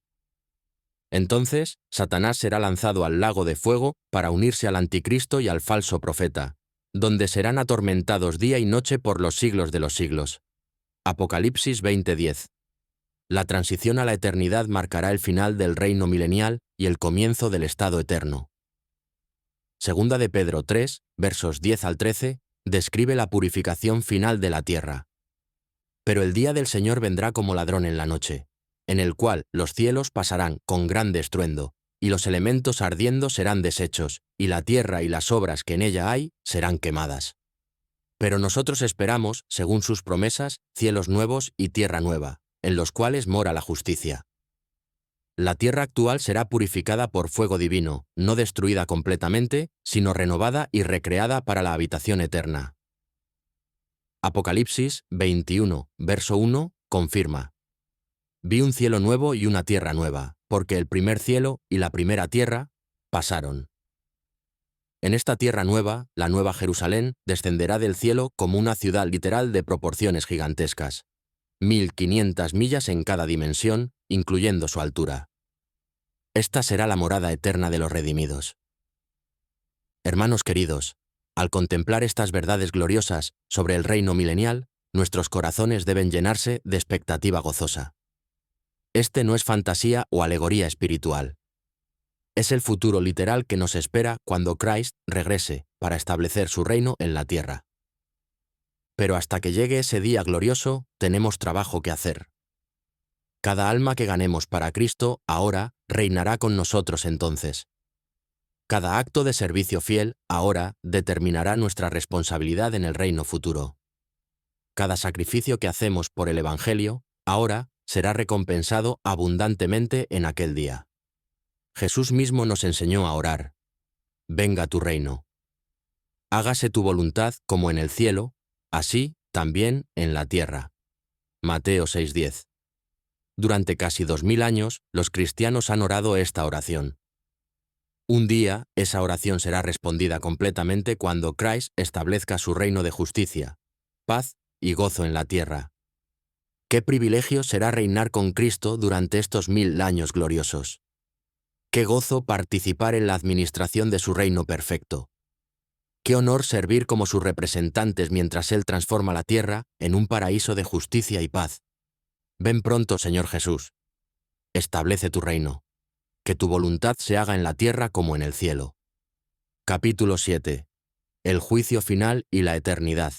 Speaker 1: Entonces, Satanás será lanzado al lago de fuego para unirse al anticristo y al falso profeta, donde serán atormentados día y noche por los siglos de los siglos. Apocalipsis 20:10. La transición a la eternidad marcará el final del reino milenial y el comienzo del estado eterno. Segunda de Pedro 3, versos 10 al 13, describe la purificación final de la tierra. Pero el día del Señor vendrá como ladrón en la noche, en el cual los cielos pasarán con grande estruendo, y los elementos ardiendo serán deshechos, y la tierra y las obras que en ella hay serán quemadas. Pero nosotros esperamos, según sus promesas, cielos nuevos y tierra nueva, en los cuales mora la justicia. La tierra actual será purificada por fuego divino, no destruida completamente, sino renovada y recreada para la habitación eterna. Apocalipsis 21, verso 1, confirma: Vi un cielo nuevo y una tierra nueva, porque el primer cielo y la primera tierra pasaron. En esta tierra nueva, la nueva Jerusalén descenderá del cielo como una ciudad literal de proporciones gigantescas, 1500 millas en cada dimensión, incluyendo su altura. Esta será la morada eterna de los redimidos. Hermanos queridos, al contemplar estas verdades gloriosas sobre el reino milenial, nuestros corazones deben llenarse de expectativa gozosa. Este no es fantasía o alegoría espiritual. Es el futuro literal que nos espera cuando Christ regrese para establecer su reino en la tierra. Pero hasta que llegue ese día glorioso, tenemos trabajo que hacer. Cada alma que ganemos para Cristo ahora reinará con nosotros entonces. Cada acto de servicio fiel ahora determinará nuestra responsabilidad en el reino futuro. Cada sacrificio que hacemos por el Evangelio ahora será recompensado abundantemente en aquel día. Jesús mismo nos enseñó a orar: Venga tu reino. Hágase tu voluntad como en el cielo, así también en la tierra. Mateo 6:10. Durante casi 2000 años, los cristianos han orado esta oración. Un día, esa oración será respondida completamente cuando Christ establezca su reino de justicia, paz y gozo en la tierra. ¡Qué privilegio será reinar con Cristo durante estos 1000 años gloriosos! ¡Qué gozo participar en la administración de su reino perfecto! ¡Qué honor servir como sus representantes mientras Él transforma la tierra en un paraíso de justicia y paz! Ven pronto, Señor Jesús. Establece tu reino. Que tu voluntad se haga en la tierra como en el cielo. Capítulo 7. El juicio final y la eternidad.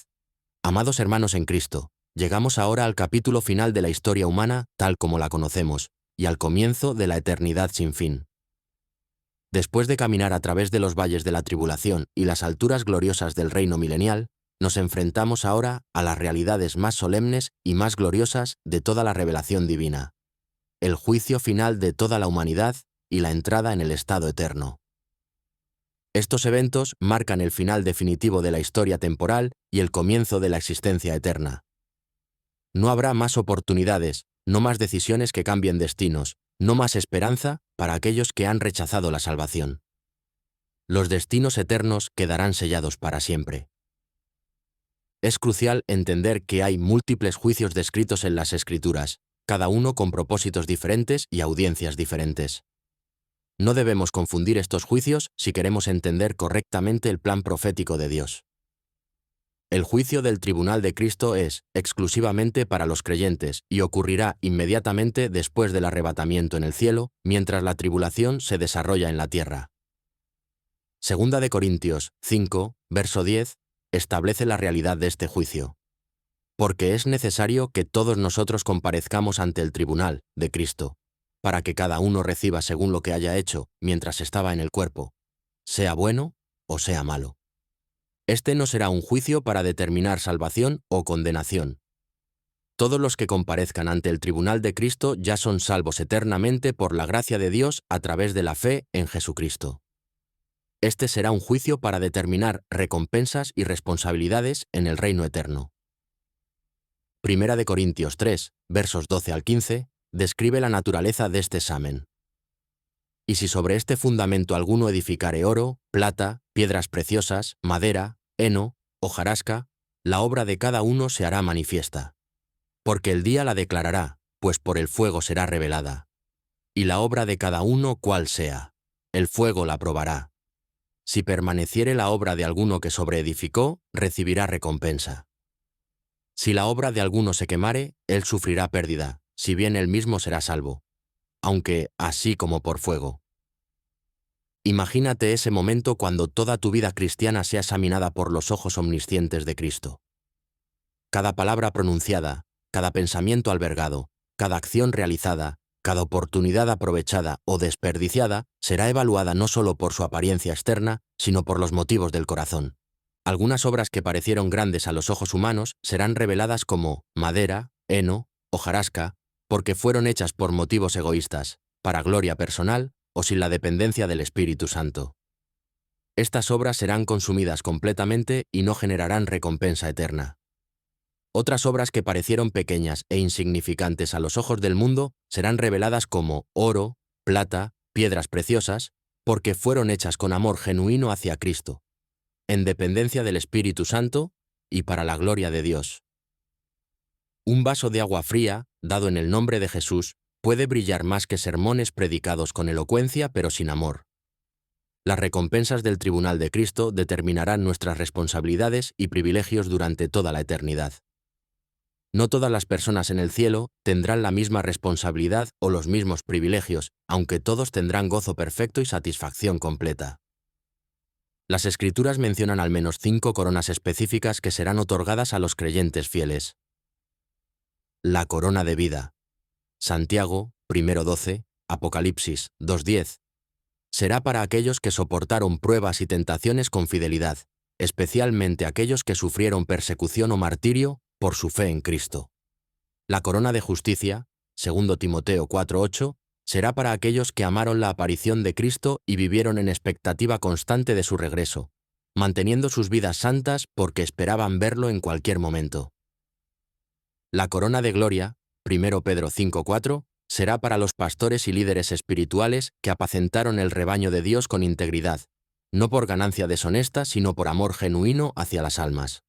Speaker 1: Amados hermanos en Cristo, llegamos ahora al capítulo final de la historia humana tal como la conocemos, y al comienzo de la eternidad sin fin. Después de caminar a través de los valles de la tribulación y las alturas gloriosas del reino milenial, nos enfrentamos ahora a las realidades más solemnes y más gloriosas de toda la revelación divina: el juicio final de toda la humanidad y la entrada en el estado eterno. Estos eventos marcan el final definitivo de la historia temporal y el comienzo de la existencia eterna. No habrá más oportunidades, no más decisiones que cambien destinos, no más esperanza para aquellos que han rechazado la salvación. Los destinos eternos quedarán sellados para siempre. Es crucial entender que hay múltiples juicios descritos en las Escrituras, cada uno con propósitos diferentes y audiencias diferentes. No debemos confundir estos juicios si queremos entender correctamente el plan profético de Dios. El juicio del tribunal de Cristo es exclusivamente para los creyentes y ocurrirá inmediatamente después del arrebatamiento en el cielo, mientras la tribulación se desarrolla en la tierra. Segunda de Corintios 5, verso 10, establece la realidad de este juicio. Porque es necesario que todos nosotros comparezcamos ante el tribunal de Cristo, para que cada uno reciba según lo que haya hecho mientras estaba en el cuerpo, sea bueno o sea malo. Este no será un juicio para determinar salvación o condenación. Todos los que comparezcan ante el tribunal de Cristo ya son salvos eternamente por la gracia de Dios a través de la fe en Jesucristo. Este será un juicio para determinar recompensas y responsabilidades en el reino eterno. Primera de Corintios 3, versos 12 al 15, describe la naturaleza de este examen. Y si sobre este fundamento alguno edificare oro, plata, piedras preciosas, madera, heno, hojarasca, la obra de cada uno se hará manifiesta. Porque el día la declarará, pues por el fuego será revelada. Y la obra de cada uno cuál sea, el fuego la probará. Si permaneciere la obra de alguno que sobreedificó, recibirá recompensa. Si la obra de alguno se quemare, él sufrirá pérdida, si bien él mismo será salvo, aunque así como por fuego. Imagínate ese momento cuando toda tu vida cristiana sea examinada por los ojos omniscientes de Cristo. Cada palabra pronunciada, cada pensamiento albergado, cada acción realizada, cada oportunidad aprovechada o desperdiciada será evaluada no solo por su apariencia externa, sino por los motivos del corazón. Algunas obras que parecieron grandes a los ojos humanos serán reveladas como madera, heno, hojarasca, porque fueron hechas por motivos egoístas, para gloria personal o sin la dependencia del Espíritu Santo. Estas obras serán consumidas completamente y no generarán recompensa eterna. Otras obras que parecieron pequeñas e insignificantes a los ojos del mundo serán reveladas como oro, plata, piedras preciosas, porque fueron hechas con amor genuino hacia Cristo, en dependencia del Espíritu Santo y para la gloria de Dios. Un vaso de agua fría, dado en el nombre de Jesús, puede brillar más que sermones predicados con elocuencia pero sin amor. Las recompensas del tribunal de Cristo determinarán nuestras responsabilidades y privilegios durante toda la eternidad. No todas las personas en el cielo tendrán la misma responsabilidad o los mismos privilegios, aunque todos tendrán gozo perfecto y satisfacción completa. Las Escrituras mencionan al menos 5 coronas específicas que serán otorgadas a los creyentes fieles. La corona de vida. Santiago 1:12, Apocalipsis 2:10. Será para aquellos que soportaron pruebas y tentaciones con fidelidad, especialmente aquellos que sufrieron persecución o martirio por su fe en Cristo. La corona de justicia, 2 Timoteo 4:8, será para aquellos que amaron la aparición de Cristo y vivieron en expectativa constante de su regreso, manteniendo sus vidas santas porque esperaban verlo en cualquier momento. La corona de gloria, 1 Pedro 5:4, será para los pastores y líderes espirituales que apacentaron el rebaño de Dios con integridad, no por ganancia deshonesta, sino por amor genuino hacia las almas.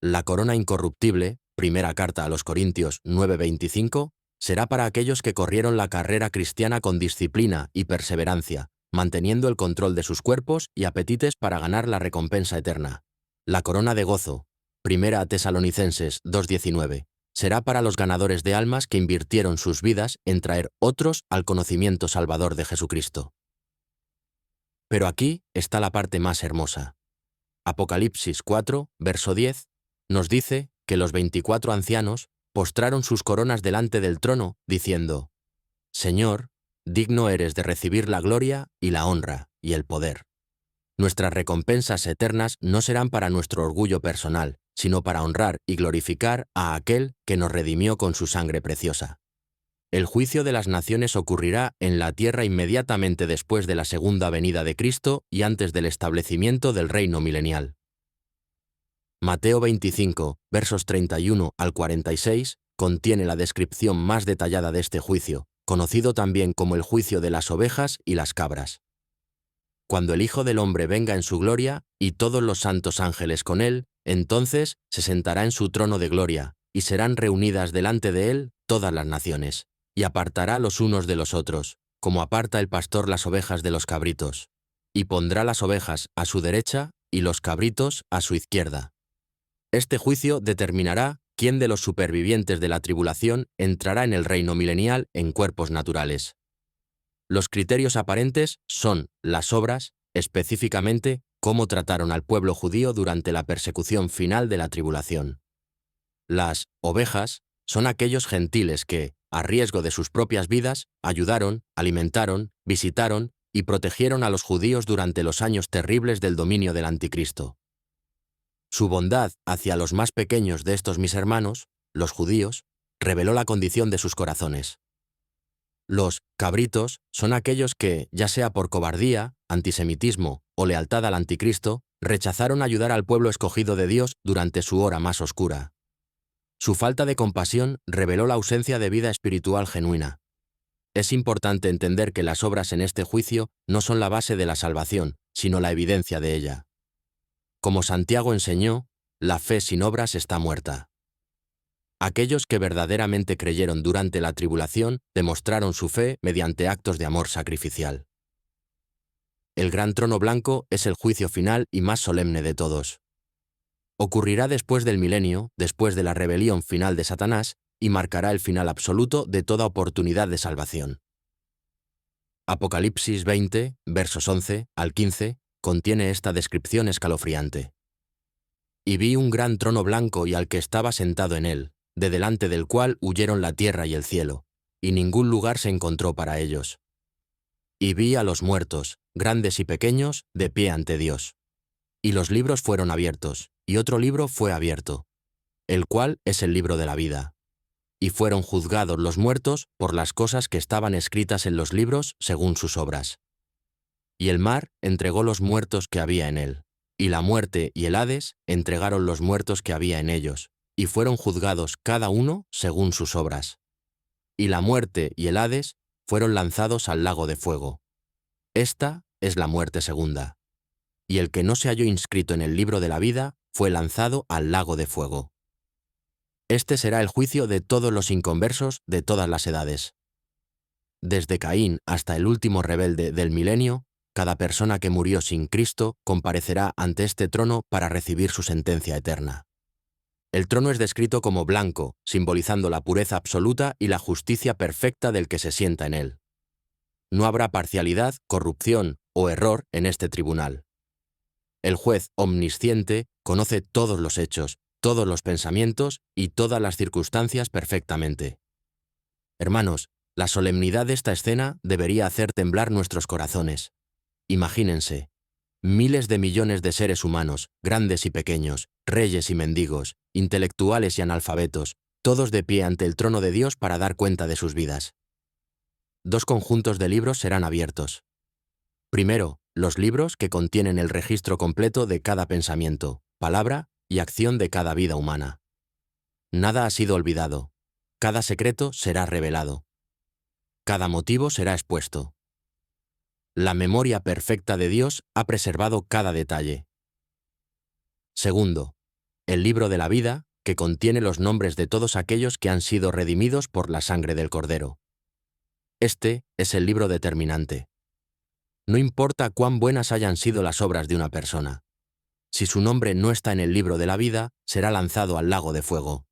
Speaker 1: La corona incorruptible, primera carta a los Corintios 9:25, será para aquellos que corrieron la carrera cristiana con disciplina y perseverancia, manteniendo el control de sus cuerpos y apetites para ganar la recompensa eterna. La corona de gozo, primera a Tesalonicenses 2:19, será para los ganadores de almas que invirtieron sus vidas en traer otros al conocimiento salvador de Jesucristo. Pero aquí está la parte más hermosa. Apocalipsis 4, verso 10, nos dice que los 24 ancianos postraron sus coronas delante del trono, diciendo: Señor, digno eres de recibir la gloria y la honra y el poder. Nuestras recompensas eternas no serán para nuestro orgullo personal, sino para honrar y glorificar a aquel que nos redimió con su sangre preciosa. El juicio de las naciones ocurrirá en la tierra inmediatamente después de la segunda venida de Cristo y antes del establecimiento del reino milenial. Mateo 25, versos 31 al 46, contiene la descripción más detallada de este juicio, conocido también como el juicio de las ovejas y las cabras. Cuando el Hijo del Hombre venga en su gloria, y todos los santos ángeles con él, entonces se sentará en su trono de gloria, y serán reunidas delante de él todas las naciones, y apartará los unos de los otros, como aparta el pastor las ovejas de los cabritos, y pondrá las ovejas a su derecha y los cabritos a su izquierda. Este juicio determinará quién de los supervivientes de la tribulación entrará en el reino milenial en cuerpos naturales. Los criterios aparentes son las obras, específicamente cómo trataron al pueblo judío durante la persecución final de la tribulación. Las ovejas son aquellos gentiles que, a riesgo de sus propias vidas, ayudaron, alimentaron, visitaron y protegieron a los judíos durante los años terribles del dominio del Anticristo. Su bondad hacia los más pequeños de estos mis hermanos, los judíos, reveló la condición de sus corazones. Los cabritos son aquellos que, ya sea por cobardía, antisemitismo o lealtad al Anticristo, rechazaron ayudar al pueblo escogido de Dios durante su hora más oscura. Su falta de compasión reveló la ausencia de vida espiritual genuina. Es importante entender que las obras en este juicio no son la base de la salvación, sino la evidencia de ella. Como Santiago enseñó, la fe sin obras está muerta. Aquellos que verdaderamente creyeron durante la tribulación demostraron su fe mediante actos de amor sacrificial. El gran trono blanco es el juicio final y más solemne de todos. Ocurrirá después del milenio, después de la rebelión final de Satanás, y marcará el final absoluto de toda oportunidad de salvación. Apocalipsis 20, versos 11 al 15, contiene esta descripción escalofriante. Y vi un gran trono blanco y al que estaba sentado en él, de delante del cual huyeron la tierra y el cielo, y ningún lugar se encontró para ellos. Y vi a los muertos, grandes y pequeños, de pie ante Dios. Y los libros fueron abiertos, y otro libro fue abierto, el cual es el libro de la vida. Y fueron juzgados los muertos por las cosas que estaban escritas en los libros según sus obras. Y el mar entregó los muertos que había en él, y la muerte y el Hades entregaron los muertos que había en ellos, y fueron juzgados cada uno según sus obras. Y la muerte y el Hades fueron lanzados al lago de fuego. Esta es la muerte segunda. Y el que no se halló inscrito en el libro de la vida fue lanzado al lago de fuego. Este será el juicio de todos los inconversos de todas las edades. Desde Caín hasta el último rebelde del milenio, cada persona que murió sin Cristo comparecerá ante este trono para recibir su sentencia eterna. El trono es descrito como blanco, simbolizando la pureza absoluta y la justicia perfecta del que se sienta en él. No habrá parcialidad, corrupción o error en este tribunal. El juez omnisciente conoce todos los hechos, todos los pensamientos y todas las circunstancias perfectamente. Hermanos, la solemnidad de esta escena debería hacer temblar nuestros corazones. Imagínense, miles de millones de seres humanos, grandes y pequeños, reyes y mendigos, intelectuales y analfabetos, todos de pie ante el trono de Dios para dar cuenta de sus vidas. 2 conjuntos de libros serán abiertos. Primero, los libros que contienen el registro completo de cada pensamiento, palabra y acción de cada vida humana. Nada ha sido olvidado. Cada secreto será revelado. Cada motivo será expuesto. La memoria perfecta de Dios ha preservado cada detalle. Segundo, el libro de la vida, que contiene los nombres de todos aquellos que han sido redimidos por la sangre del Cordero. Este es el libro determinante. No importa cuán buenas hayan sido las obras de una persona. Si su nombre no está en el libro de la vida, será lanzado al lago de fuego.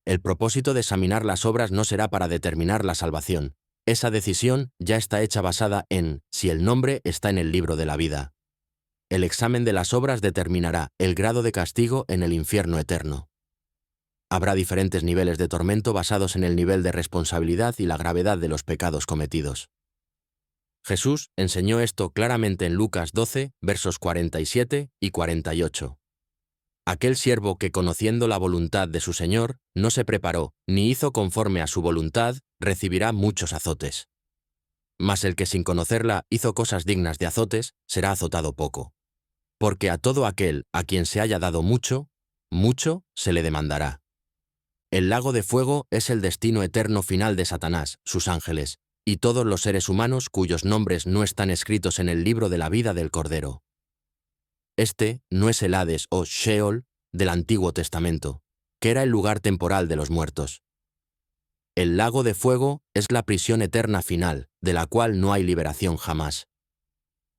Speaker 1: El propósito de examinar las obras no será para determinar la salvación. Esa decisión ya está hecha basada en si el nombre está en el libro de la vida. El examen de las obras determinará el grado de castigo en el infierno eterno. Habrá diferentes niveles de tormento basados en el nivel de responsabilidad y la gravedad de los pecados cometidos. Jesús enseñó esto claramente en Lucas 12, versos 47 y 48. Aquel siervo que, conociendo la voluntad de su Señor, no se preparó, ni hizo conforme a su voluntad, recibirá muchos azotes. Mas el que sin conocerla hizo cosas dignas de azotes, será azotado poco. Porque a todo aquel a quien se haya dado mucho, mucho se le demandará. El lago de fuego es el destino eterno final de Satanás, sus ángeles, y todos los seres humanos cuyos nombres no están escritos en el libro de la vida del Cordero. Este no es el Hades o Sheol del Antiguo Testamento, que era el lugar temporal de los muertos. El lago de fuego es la prisión eterna final, de la cual no hay liberación jamás.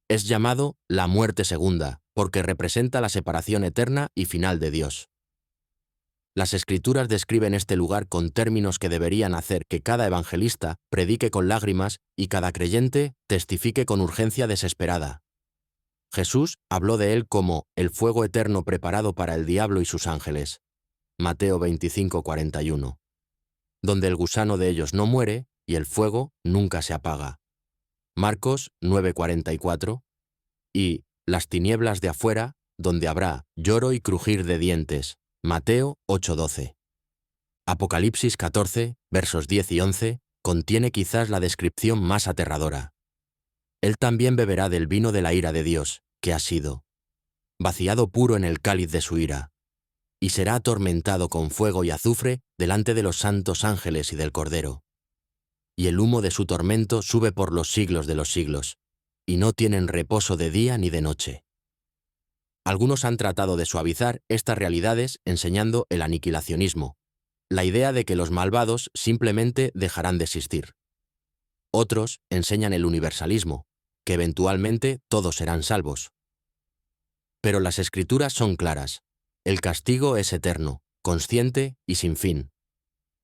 Speaker 1: Es llamado la muerte segunda, porque representa la separación eterna y final de Dios. Las Escrituras describen este lugar con términos que deberían hacer que cada evangelista predique con lágrimas y cada creyente testifique con urgencia desesperada. Jesús habló de él como el fuego eterno preparado para el diablo y sus ángeles. Mateo 25:41. Donde el gusano de ellos no muere y el fuego nunca se apaga. Marcos 9:44. Y las tinieblas de afuera, donde habrá lloro y crujir de dientes. Mateo 8:12. Apocalipsis 14, versos 10 y 11, contiene quizás la descripción más aterradora. Él también beberá del vino de la ira de Dios, que ha sido vaciado puro en el cáliz de su ira, y será atormentado con fuego y azufre delante de los santos ángeles y del Cordero. Y el humo de su tormento sube por los siglos de los siglos, y no tienen reposo de día ni de noche. Algunos han tratado de suavizar estas realidades enseñando el aniquilacionismo, la idea de que los malvados simplemente dejarán de existir. Otros enseñan el universalismo, que eventualmente todos serán salvos. Pero las Escrituras son claras. El castigo es eterno, consciente y sin fin.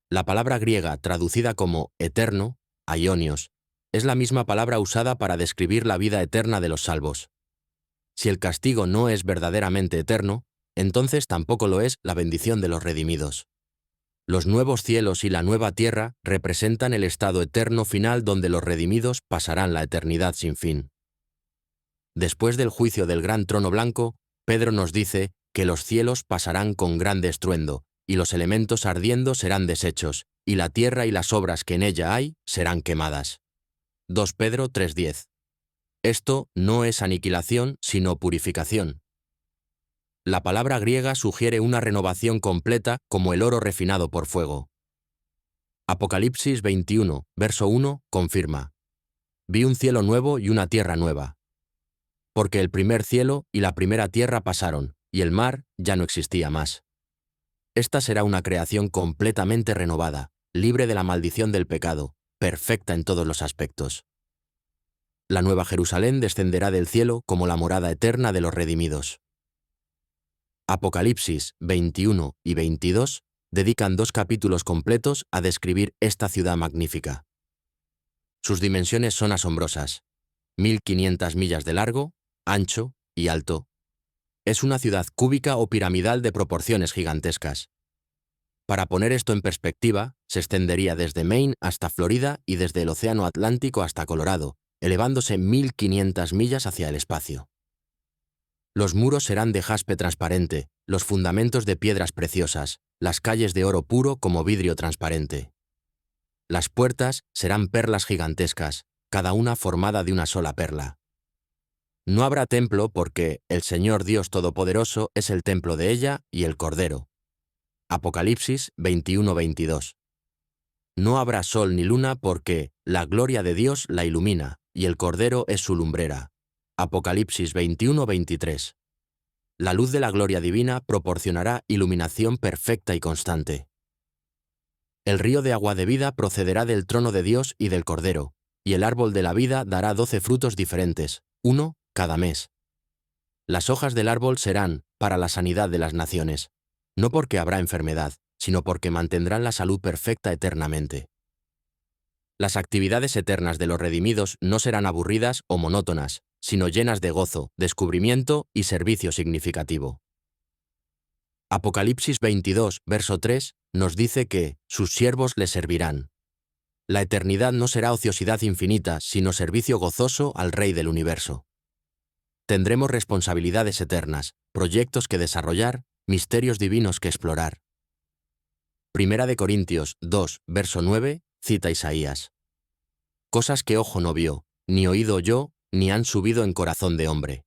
Speaker 1: La palabra griega traducida como eterno, aionios, es la misma palabra usada para describir la vida eterna de los salvos. Si el castigo no es verdaderamente eterno, entonces tampoco lo es la bendición de los redimidos. Los nuevos cielos y la nueva tierra representan el estado eterno final donde los redimidos pasarán la eternidad sin fin. Después del juicio del gran trono blanco, Pedro nos dice que los cielos pasarán con grande estruendo, y los elementos ardiendo serán deshechos, y la tierra y las obras que en ella hay serán quemadas. 2 Pedro 3:10. Esto no es aniquilación, sino purificación. La palabra griega sugiere una renovación completa como el oro refinado por fuego. Apocalipsis 21, verso 1, confirma: Vi un cielo nuevo y una tierra nueva. Porque el primer cielo y la primera tierra pasaron, y el mar ya no existía más. Esta será una creación completamente renovada, libre de la maldición del pecado, perfecta en todos los aspectos. La Nueva Jerusalén descenderá del cielo como la morada eterna de los redimidos. Apocalipsis 21 y 22 dedican 2 capítulos completos a describir esta ciudad magnífica. Sus dimensiones son asombrosas: 1500 millas de largo, ancho y alto. Es una ciudad cúbica o piramidal de proporciones gigantescas. Para poner esto en perspectiva, se extendería desde Maine hasta Florida y desde el Océano Atlántico hasta Colorado, elevándose 1500 millas hacia el espacio. Los muros serán de jaspe transparente, los fundamentos de piedras preciosas, las calles de oro puro como vidrio transparente. Las puertas serán perlas gigantescas, cada una formada de una sola perla. No habrá templo porque el Señor Dios Todopoderoso es el templo de ella y el Cordero. Apocalipsis 21-22. No habrá sol ni luna porque la gloria de Dios la ilumina y el Cordero es su lumbrera. Apocalipsis 21-23. La luz de la gloria divina proporcionará iluminación perfecta y constante. El río de agua de vida procederá del trono de Dios y del Cordero, y el árbol de la vida dará 12 frutos diferentes, uno cada mes. Las hojas del árbol serán para la sanidad de las naciones, no porque habrá enfermedad, sino porque mantendrán la salud perfecta eternamente. Las actividades eternas de los redimidos no serán aburridas o monótonas, sino llenas de gozo, descubrimiento y servicio significativo. Apocalipsis 22, verso 3, nos dice que sus siervos le servirán. La eternidad no será ociosidad infinita, sino servicio gozoso al Rey del universo. Tendremos responsabilidades eternas, proyectos que desarrollar, misterios divinos que explorar. Primera de Corintios 2, verso 9, cita Isaías. Cosas que ojo no vio, ni oído oyó, ni han subido en corazón de hombre.